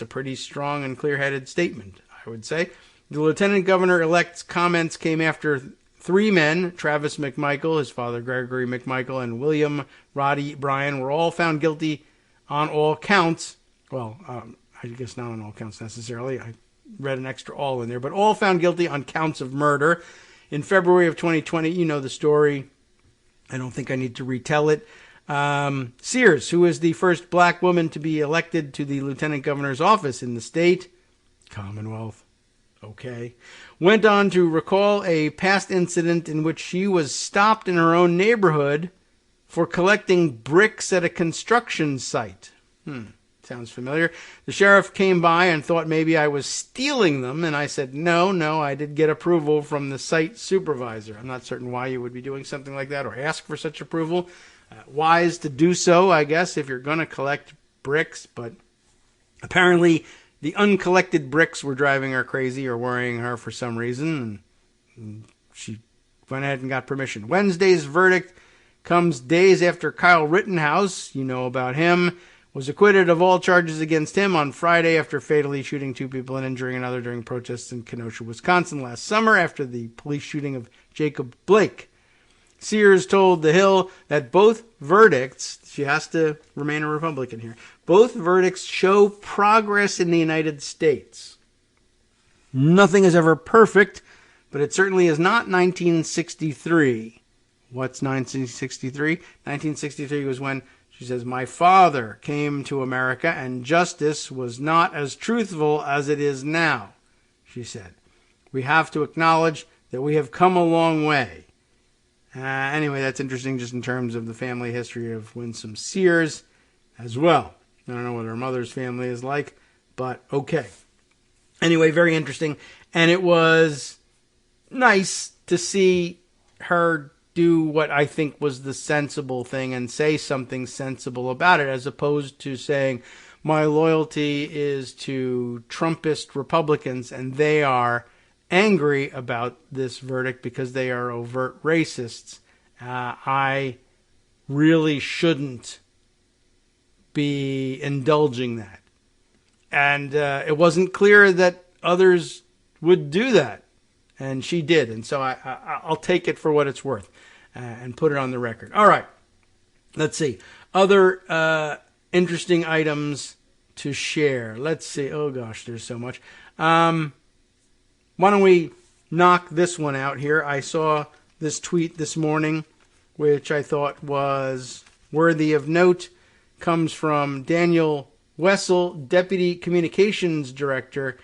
a pretty strong and clear-headed statement, I would say. The lieutenant governor-elect's comments came after three men, Travis McMichael, his father Gregory McMichael, and William Roddy Bryan, were all found guilty on all counts. Well, I guess not on all counts necessarily. I read an extra all in there, but all found guilty on counts of murder. In February of 2020, you know the story. I don't think I need to retell it. Sears, who is the first black woman to be elected to the lieutenant governor's office in the state, Commonwealth, okay, went on to recall a past incident in which she was stopped in her own neighborhood for collecting bricks at a construction site. Sounds familiar. The sheriff came by and thought maybe I was stealing them, and I said, no, I did get approval from the site supervisor. I'm not certain why you would be doing something like that or ask for such approval. Wise to do so, I guess, if you're going to collect bricks, but apparently the uncollected bricks were driving her crazy or worrying her for some reason, and she went ahead and got permission. Wednesday's verdict comes days after Kyle Rittenhouse, you know about him, was acquitted of all charges against him on Friday after fatally shooting two people and injuring another during protests in Kenosha, Wisconsin last summer after the police shooting of Jacob Blake. Sears told The Hill that both verdicts, she has to remain a Republican here, both verdicts show progress in the United States. Nothing is ever perfect, but it certainly is not 1963. What's 1963? 1963 was when, she says, my father came to America and justice was not as truthful as it is now, she said. We have to acknowledge that we have come a long way. Anyway, that's interesting just in terms of the family history of Winsome Sears as well. I don't know what her mother's family is like, but okay. Anyway, very interesting. And it was nice to see her do what I think was the sensible thing and say something sensible about it, as opposed to saying, my loyalty is to Trumpist Republicans and they are angry about this verdict because they are overt racists. I really shouldn't be indulging that. And it wasn't clear that others would do that. And she did. And so I'll take it for what it's worth and put it on the record. All right. Let's see. Other interesting items to share. Let's see. Oh, gosh, there's so much. Why don't we knock this one out here? I saw this tweet this morning, which I thought was worthy of note. Comes from Daniel Wessel, Deputy Communications Director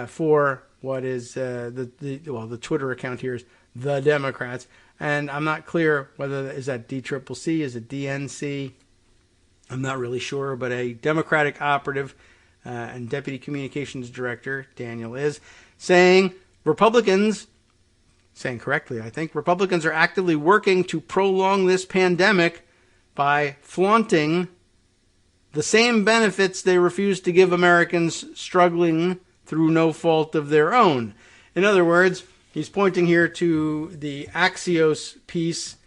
for what is the Twitter account here is The Democrats. And I'm not clear whether is that DCCC, is it DNC? I'm not really sure, but a Democratic operative and Deputy Communications Director, Daniel is, saying Republicans, saying correctly, I think, Republicans are actively working to prolong this pandemic by flaunting the same benefits they refuse to give Americans struggling through no fault of their own. In other words, he's pointing here to the Axios piece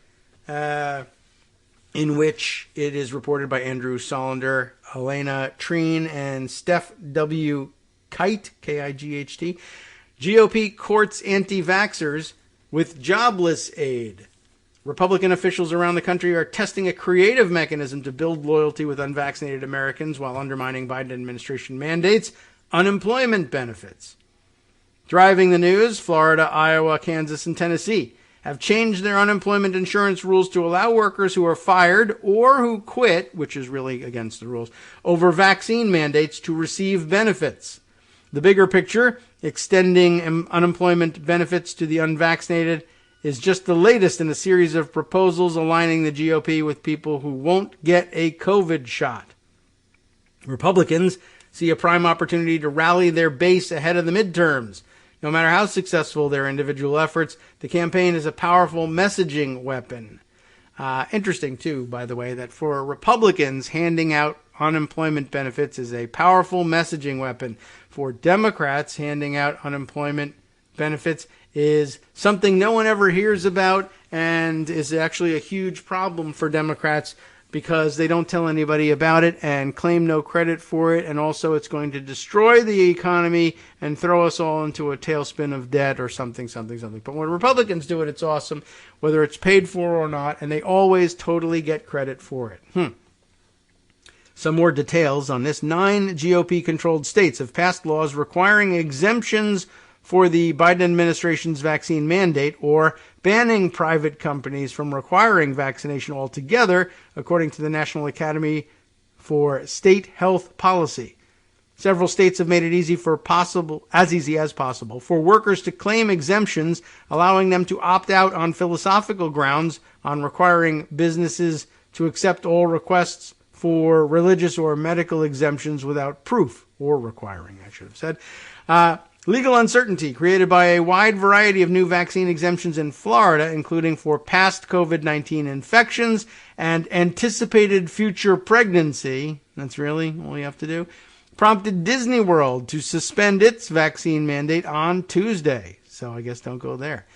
in which it is reported by Andrew Solander, Elena Treen, and Steph W. Kite, K-I-G-H-T, GOP courts anti-vaxxers with jobless aid. Republican officials around the country are testing a creative mechanism to build loyalty with unvaccinated Americans while undermining Biden administration mandates, unemployment benefits. Driving the news, Florida, Iowa, Kansas, and Tennessee have changed their unemployment insurance rules to allow workers who are fired or who quit, which is really against the rules, over vaccine mandates to receive benefits. The bigger picture, extending unemployment benefits to the unvaccinated, is just the latest in a series of proposals aligning the GOP with people who won't get a COVID shot. Republicans see a prime opportunity to rally their base ahead of the midterms. No matter how successful their individual efforts, the campaign is a powerful messaging weapon. Interesting, too, by the way, that for Republicans, handing out unemployment benefits is a powerful messaging weapon. For Democrats, handing out unemployment benefits is something no one ever hears about and is actually a huge problem for Democrats because they don't tell anybody about it and claim no credit for it, and also it's going to destroy the economy and throw us all into a tailspin of debt or something. But when Republicans do it, it's awesome, whether it's paid for or not, and they always totally get credit for it. Some more details on this. 9 GOP-controlled states have passed laws requiring exemptions for the Biden administration's vaccine mandate or banning private companies from requiring vaccination altogether, according to the National Academy for State Health Policy. Several states have made it easy as possible for workers to claim exemptions, allowing them to opt out on philosophical grounds on requiring businesses to accept all requests for religious or medical exemptions without proof, or requiring, I should have said. Legal uncertainty created by a wide variety of new vaccine exemptions in Florida, including for past COVID-19 infections and anticipated future pregnancy, that's really all you have to do, prompted Disney World to suspend its vaccine mandate on Tuesday. So I guess don't go there.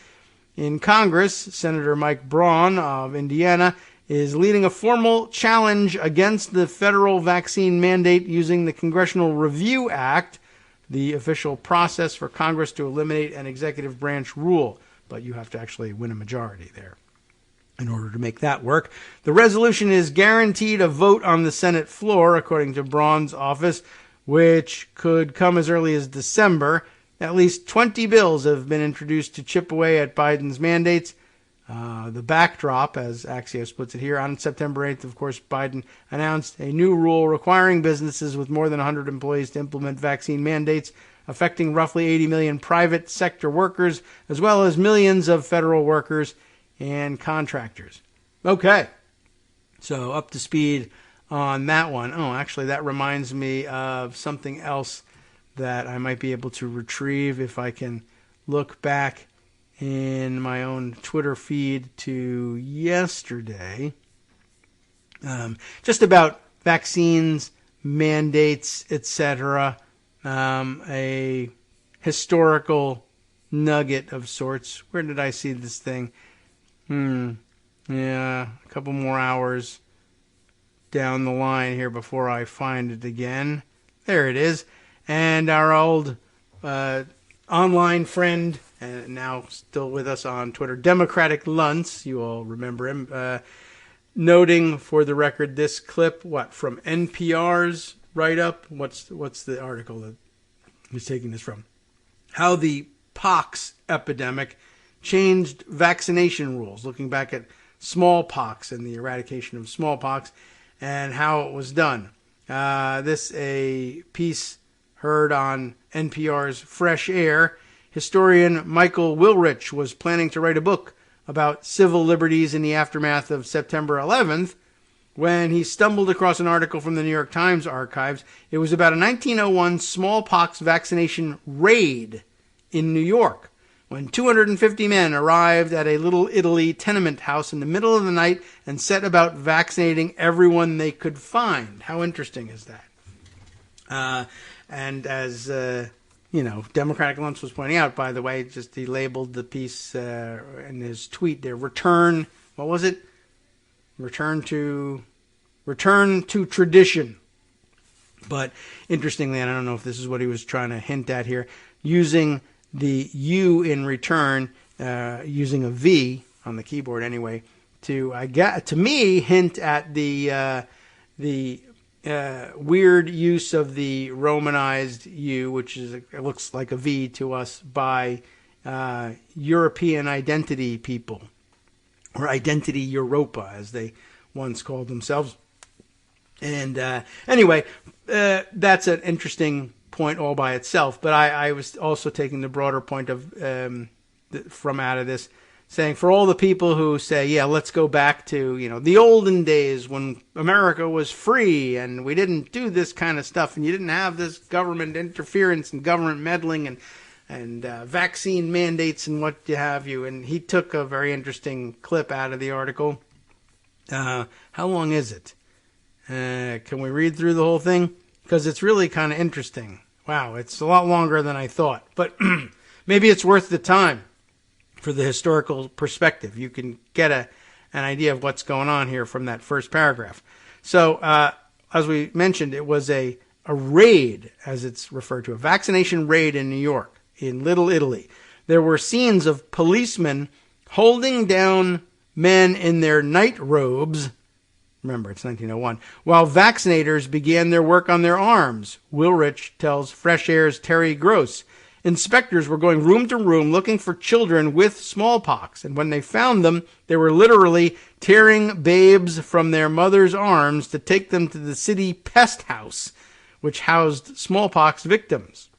In Congress, Senator Mike Braun of Indiana is leading a formal challenge against the federal vaccine mandate using the Congressional Review Act, the official process for Congress to eliminate an executive branch rule. But you have to actually win a majority there in order to make that work. The resolution is guaranteed a vote on the Senate floor, according to Braun's office, which could come as early as December. At least 20 bills have been introduced to chip away at Biden's mandates. The backdrop, as Axios puts it here, on September 8th, of course, Biden announced a new rule requiring businesses with more than 100 employees to implement vaccine mandates, affecting roughly 80 million private sector workers, as well as millions of federal workers and contractors. Okay, so up to speed on that one. Oh, actually, that reminds me of something else that I might be able to retrieve if I can look back in my own Twitter feed to yesterday, just about vaccines, mandates, etc. A historical nugget of sorts. Where did I see this thing? Yeah, a couple more hours down the line here before I find it again. There it is. And our old online friend, and now still with us on Twitter, Democratic Luntz, you all remember him, noting for the record this clip, from NPR's write-up? What's the article that he's taking this from? How the pox epidemic changed vaccination rules, looking back at smallpox and the eradication of smallpox and how it was done. This a piece heard on NPR's Fresh Air. Historian Michael Wilrich was planning to write a book about civil liberties in the aftermath of September 11th when he stumbled across an article from the New York Times archives. It was about a 1901 smallpox vaccination raid in New York when 250 men arrived at a Little Italy tenement house in the middle of the night and set about vaccinating everyone they could find. How interesting is that? And as Democratic Luntz was pointing out, by the way, just he labeled the piece in his tweet there, return to tradition. But interestingly, and I don't know if this is what he was trying to hint at here, using the U in return, using a V on the keyboard anyway, to me hint at the weird use of the Romanized U, which it looks like a V to us, by European identity people, or Identity Europa, as they once called themselves. And anyway, that's an interesting point all by itself. But I was also taking the broader point of from out of this, saying for all the people who say, yeah, let's go back to, the olden days when America was free and we didn't do this kind of stuff and you didn't have this government interference and government meddling and vaccine mandates and what have you. And he took a very interesting clip out of the article. How long is it? Can we read through the whole thing? Because it's really kind of interesting. Wow, it's a lot longer than I thought. But maybe it's worth the time for the historical perspective. You can get an idea of what's going on here from that first paragraph. So, as we mentioned, it was a raid, as it's referred to, a vaccination raid in New York, in Little Italy. There were scenes of policemen holding down men in their night robes. Remember, it's 1901. While vaccinators began their work on their arms, Wilrich tells Fresh Air's Terry Gross. Inspectors were going room to room looking for children with smallpox, and when they found them, they were literally tearing babes from their mother's arms to take them to the city pest house, which housed smallpox victims.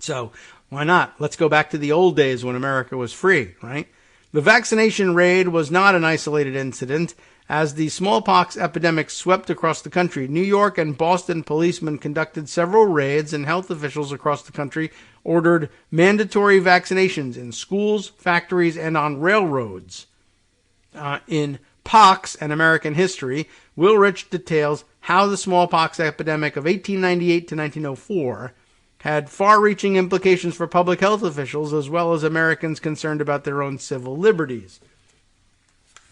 So, why not? Let's go back to the old days when America was free, right? The vaccination raid was not an isolated incident. As the smallpox epidemic swept across the country, New York and Boston policemen conducted several raids, and health officials across the country ordered mandatory vaccinations in schools, factories, and on railroads. In Pox, An American History, Wilrich details how the smallpox epidemic of 1898 to 1904 had far-reaching implications for public health officials as well as Americans concerned about their own civil liberties.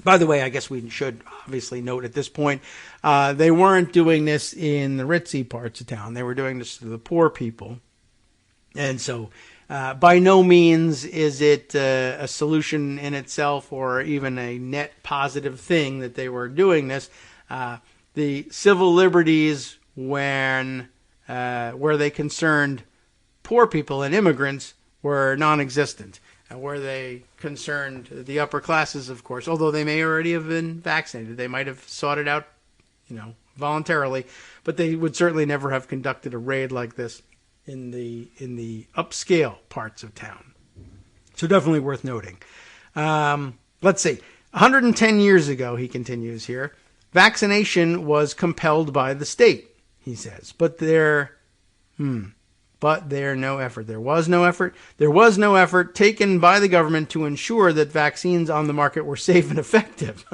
By the way, I guess we should obviously note at this point, they weren't doing this in the ritzy parts of town. They were doing this to the poor people. And so by no means is it a solution in itself or even a net positive thing that they were doing this. The civil liberties where they concerned poor people and immigrants were non-existent. Where they concerned the upper classes, of course, although they may already have been vaccinated. They might have sought it out, voluntarily, but they would certainly never have conducted a raid like this in the upscale parts of town. So definitely worth noting. Let's see. 110 years ago, he continues here, vaccination was compelled by the state, he says, but there no effort. There was no effort. There was no effort taken by the government to ensure that vaccines on the market were safe and effective.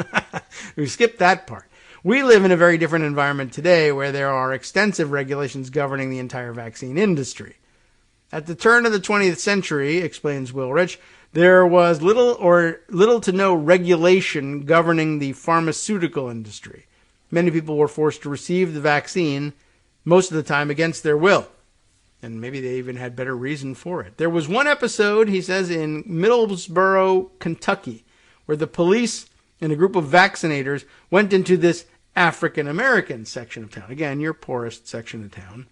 We skipped that part. We live in a very different environment today where there are extensive regulations governing the entire vaccine industry. At the turn of the 20th century, explains Wilrich, there was little to no regulation governing the pharmaceutical industry. Many people were forced to receive the vaccine, most of the time against their will. And maybe they even had better reason for it. There was one episode, he says, in Middlesboro, Kentucky, where the police and a group of vaccinators went into this African-American section of town. Again, your poorest section of town,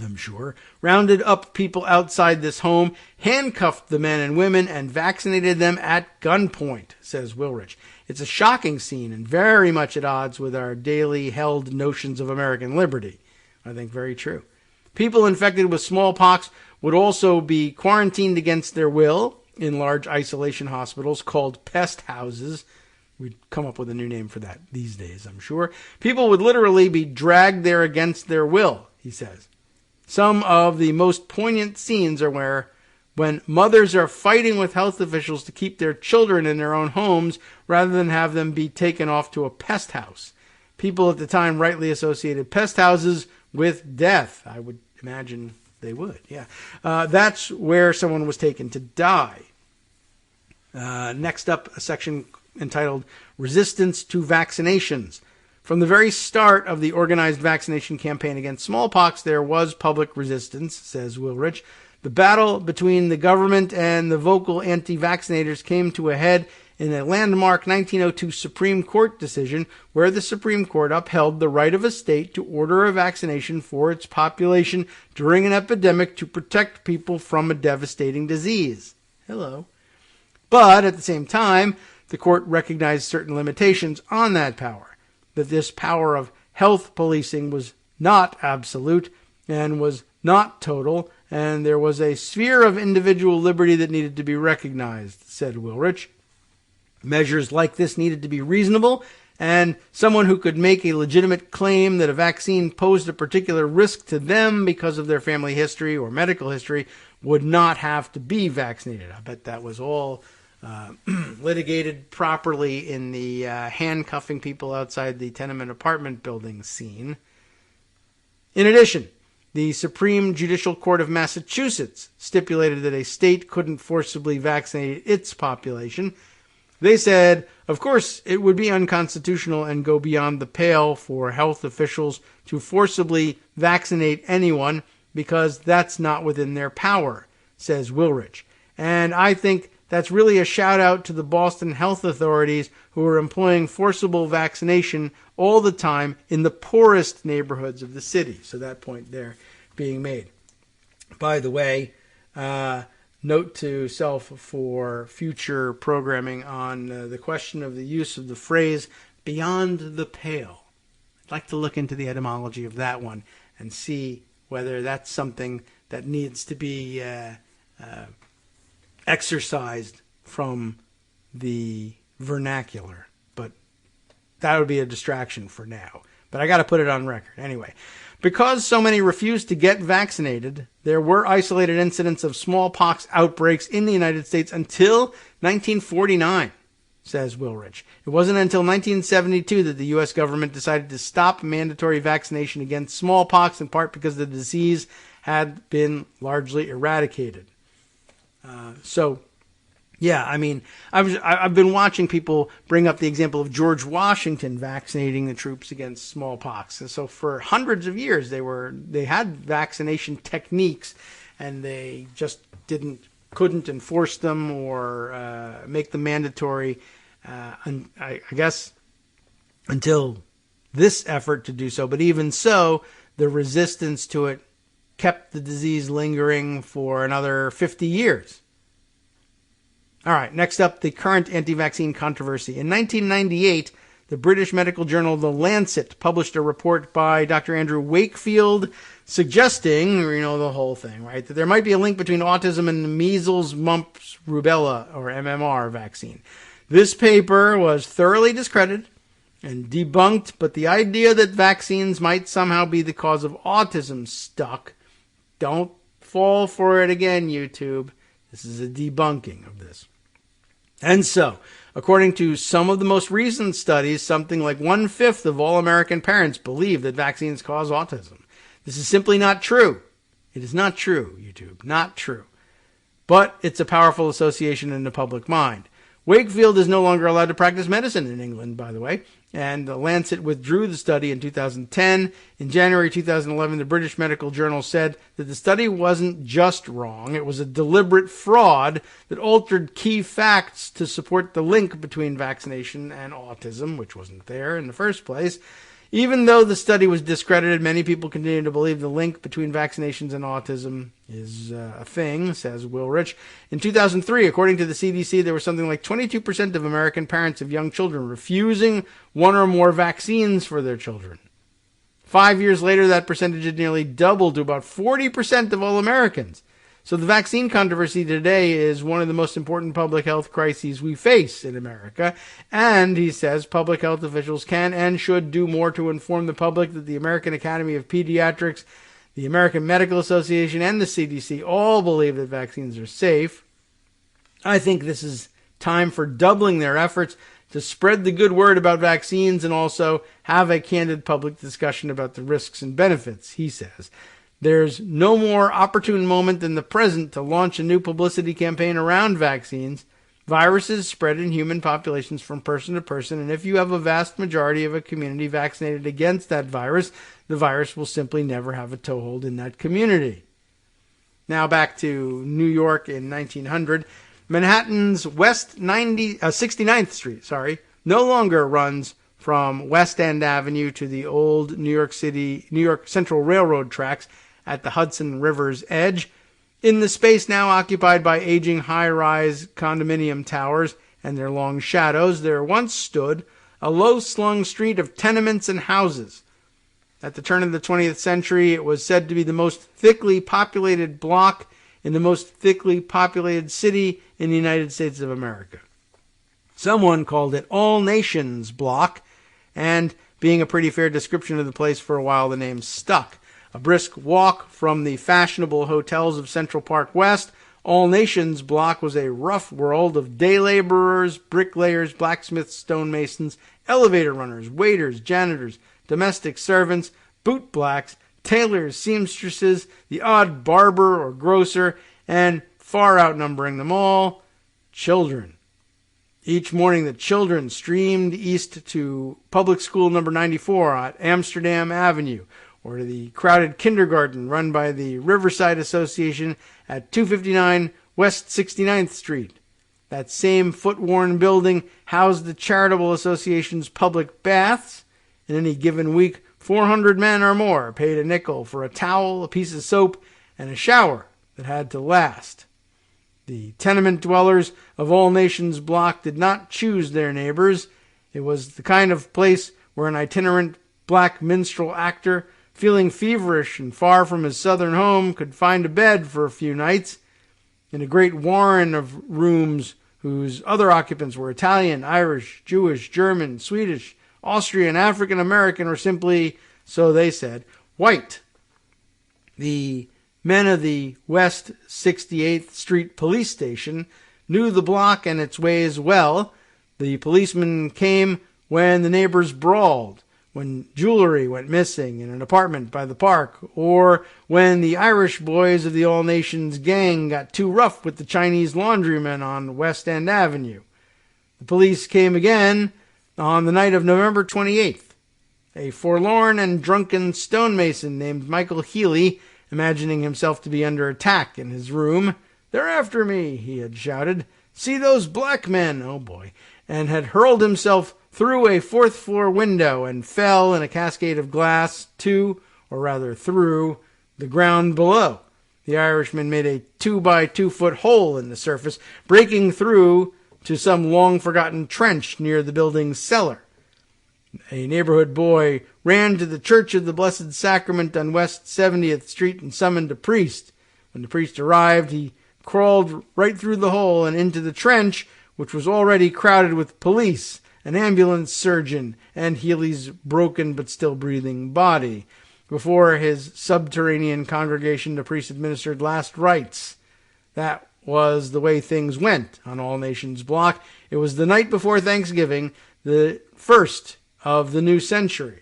I'm sure. Rounded up people outside this home, handcuffed the men and women, and vaccinated them at gunpoint, says Wilrich. It's a shocking scene and very much at odds with our daily held notions of American liberty. I think very true. People infected with smallpox would also be quarantined against their will in large isolation hospitals called pest houses. We'd come up with a new name for that these days, I'm sure. People would literally be dragged there against their will, he says. Some of the most poignant scenes are when mothers are fighting with health officials to keep their children in their own homes rather than have them be taken off to a pest house. People at the time rightly associated pest houses with death. I would imagine they would, yeah. That's where someone was taken to die. Next up, a section entitled Resistance to Vaccinations. From the very start of the organized vaccination campaign against smallpox, there was public resistance, says Wilrich. The battle between the government and the vocal anti-vaccinators came to a head in a landmark 1902 Supreme Court decision where the Supreme Court upheld the right of a state to order a vaccination for its population during an epidemic to protect people from a devastating disease. Hello. But at the same time, the court recognized certain limitations on that power, that this power of health policing was not absolute and was not total, and there was a sphere of individual liberty that needed to be recognized, said Wilrich. Measures like this needed to be reasonable, and someone who could make a legitimate claim that a vaccine posed a particular risk to them because of their family history or medical history would not have to be vaccinated. I bet that was all litigated properly in the handcuffing people outside the tenement apartment building scene. In addition, the Supreme Judicial Court of Massachusetts stipulated that a state couldn't forcibly vaccinate its population. They said, of course, it would be unconstitutional and go beyond the pale for health officials to forcibly vaccinate anyone because that's not within their power, says Wilrich. And I think that's really a shout out to the Boston health authorities who are employing forcible vaccination all the time in the poorest neighborhoods of the city. So that point there being made. By the way, note to self for future programming on the question of the use of the phrase beyond the pale. I'd like to look into the etymology of that one and see whether that's something that needs to be exercised from the vernacular. But that would be a distraction for now. But I got to put it on record. Anyway, because so many refused to get vaccinated, there were isolated incidents of smallpox outbreaks in the United States until 1949, says Wilrich. It wasn't until 1972 that the U.S. government decided to stop mandatory vaccination against smallpox, in part because the disease had been largely eradicated. Yeah, I mean, I've been watching people bring up the example of George Washington vaccinating the troops against smallpox. And so for hundreds of years, they had vaccination techniques, and they just couldn't enforce them or make them mandatory. I guess until this effort to do so. But even so, the resistance to it kept the disease lingering for another 50 years. All right, next up, the current anti-vaccine controversy. In 1998, the British medical journal The Lancet published a report by Dr. Andrew Wakefield suggesting, the whole thing, right, that there might be a link between autism and the measles, mumps, rubella, or MMR vaccine. This paper was thoroughly discredited and debunked, but the idea that vaccines might somehow be the cause of autism stuck. Don't fall for it again, YouTube. This is a debunking of this. And so, according to some of the most recent studies, something like 1/5 of all American parents believe that vaccines cause autism. This is simply not true. It is not true, YouTube. Not true. But it's a powerful association in the public mind. Wakefield is no longer allowed to practice medicine in England, by the way, and the Lancet withdrew the study in 2010. In January 2011, the British Medical Journal said that the study wasn't just wrong, it was a deliberate fraud that altered key facts to support the link between vaccination and autism, which wasn't there in the first place. Even though the study was discredited, many people continue to believe the link between vaccinations and autism is a thing, says Wilrich. In 2003, according to the CDC, there was something like 22% of American parents of young children refusing one or more vaccines for their children. 5 years later, that percentage had nearly doubled to about 40% of all Americans. So the vaccine controversy today is one of the most important public health crises we face in America. And, he says, public health officials can and should do more to inform the public that the American Academy of Pediatrics, the American Medical Association, and the CDC all believe that vaccines are safe. I think this is time for doubling their efforts to spread the good word about vaccines and also have a candid public discussion about the risks and benefits, he says. There's no more opportune moment than the present to launch a new publicity campaign around vaccines. Viruses spread in human populations from person to person, and if you have a vast majority of a community vaccinated against that virus, the virus will simply never have a toehold in that community. Now back to New York in 1900. Manhattan's West 69th Street, no longer runs from West End Avenue to the old New York Central Railroad tracks at the Hudson River's edge. In the space now occupied by aging high-rise condominium towers and their long shadows, there once stood a low-slung street of tenements and houses. At the turn of the 20th century, it was said to be the most thickly populated block in the most thickly populated city in the United States of America. Someone called it All Nations Block, and being a pretty fair description of the place for a while, the name stuck. A brisk walk from the fashionable hotels of Central Park West, All Nations Block was a rough world of day laborers, bricklayers, blacksmiths, stonemasons, elevator runners, waiters, janitors, domestic servants, bootblacks, tailors, seamstresses, the odd barber or grocer, and, far outnumbering them all, children. Each morning the children streamed east to public school number 94 at Amsterdam Avenue, or to the crowded kindergarten run by the Riverside Association at 259 West 69th Street. That same foot-worn building housed the Charitable Association's public baths. In any given week, 400 men or more paid a nickel for a towel, a piece of soap, and a shower that had to last. The tenement dwellers of All Nations Block did not choose their neighbors. It was the kind of place where an itinerant black minstrel actor, feeling feverish and far from his southern home, could find a bed for a few nights. In a great warren of rooms whose other occupants were Italian, Irish, Jewish, German, Swedish, Austrian, African American, or simply, so they said, white. The men of the West 68th Street Police Station knew the block and its ways well. The policemen came when the neighbors brawled, when jewelry went missing in an apartment by the park, or when the Irish boys of the All Nations gang got too rough with the Chinese laundrymen on West End Avenue. The police came again on the night of November 28th. A forlorn and drunken stonemason named Michael Healy, imagining himself to be under attack in his room. "They're after me," he had shouted. "See those black men!" Oh boy. And had hurled himself through a fourth-floor window and fell in a cascade of glass to, or rather through, the ground below. The Irishman made a 2-by-2-foot hole in the surface, breaking through to some long-forgotten trench near the building's cellar. A neighborhood boy ran to the Church of the Blessed Sacrament on West 70th Street and summoned a priest. When the priest arrived, he crawled right through the hole and into the trench, which was already crowded with police, an ambulance surgeon, and Healy's broken but still breathing body. Before his subterranean congregation, the priest administered last rites. That was the way things went on All Nations Block. It was the night before Thanksgiving, the first of the new century.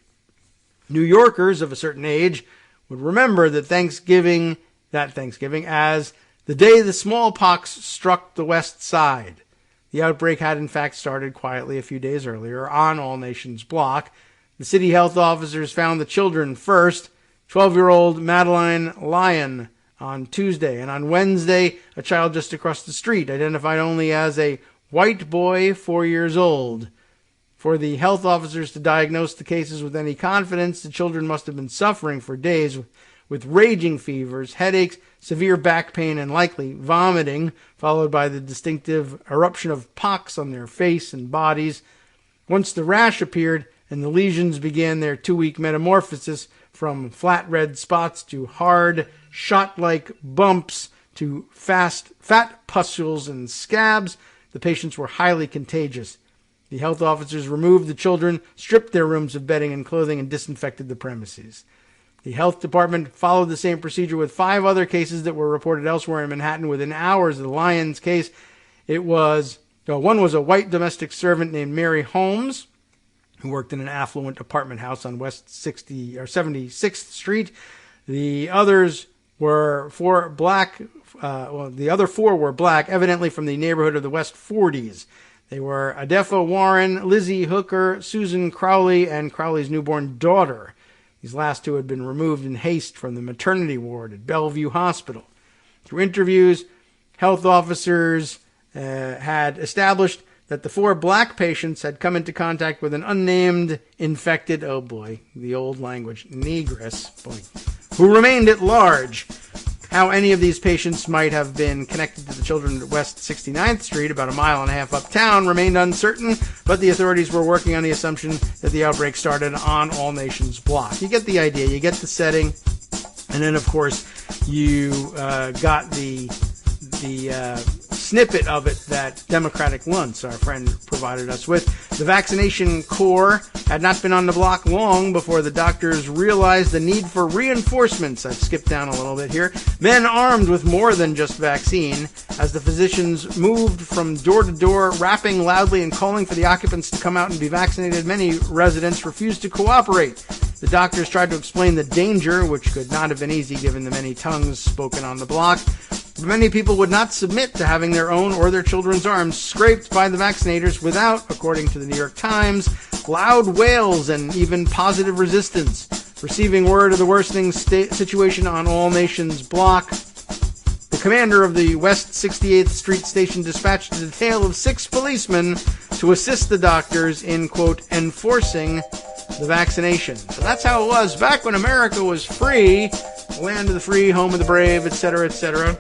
New Yorkers of a certain age would remember that Thanksgiving as the day the smallpox struck the West Side. The outbreak had in fact started quietly a few days earlier on All Nations Block. The city health officers found the children first, 12-year-old Madeline Lyon on Tuesday, and on Wednesday, a child just across the street, identified only as a white boy 4 years old. For the health officers to diagnose the cases with any confidence, the children must have been suffering for days with raging fevers, headaches, severe back pain, and likely vomiting, followed by the distinctive eruption of pox on their face and bodies. Once the rash appeared and the lesions began their 2-week metamorphosis from flat red spots to hard, shot-like bumps to fat pustules and scabs, the patients were highly contagious. The health officers removed the children, stripped their rooms of bedding and clothing, and disinfected the premises. The health department followed the same procedure with 5 other cases that were reported elsewhere in Manhattan within hours of the Lyons case. One was a white domestic servant named Mary Holmes, who worked in an affluent apartment house on West 76th Street. The others were 4 black. The other 4 were black, evidently from the neighborhood of the West 40s. They were Adefa Warren, Lizzie Hooker, Susan Crowley, and Crowley's newborn daughter. These last 2 had been removed in haste from the maternity ward at Bellevue Hospital. Through interviews, health officers had established that the 4 black patients had come into contact with an unnamed infected, oh boy, the old language, negress, boy, who remained at large. How any of these patients might have been connected to the children at West 69th Street, about a mile and a half uptown, remained uncertain, but the authorities were working on the assumption that the outbreak started on All Nations Block. You get the idea, you get the setting, and then, of course, you got the snippet of it that Democratic Luntz, our friend, provided us with. The vaccination corps had not been on the block long before the doctors realized the need for reinforcements. I've skipped down a little bit here. Men armed with more than just vaccine, as the physicians moved from door to door, rapping loudly and calling for the occupants to come out and be vaccinated. Many residents refused to cooperate. The doctors tried to explain the danger, which could not have been easy given the many tongues spoken on the block. Many people would not submit to having their own or their children's arms scraped by the vaccinators without, according to the New York Times, loud wails and even positive resistance. Receiving word of the worsening situation on All Nations Block, the commander of the West 68th Street Station dispatched a detail of 6 policemen to assist the doctors in, quote, enforcing the vaccination. So that's how it was back when America was free, land of the free, home of the brave, etc., etc.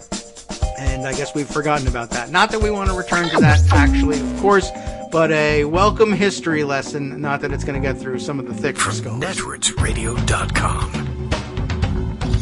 And I guess we've forgotten about that. Not that we want to return to that, actually, of course, but a welcome history lesson, not that it's going to get through some of the thick From skulls. networksradio.com.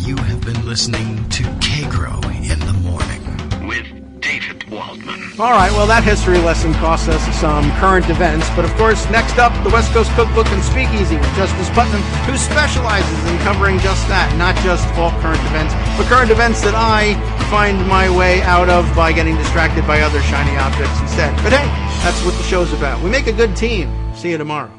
You have been listening to Kagro in the Morning with David Waldman. All right, well, that history lesson cost us some current events, but of course, next up, the West Coast Cookbook and Speakeasy with Justice Putnam, who specializes in covering just that, not just all current events, but current events that I find my way out of by getting distracted by other shiny objects instead. But hey, that's what the show's about. We make a good team. See you tomorrow.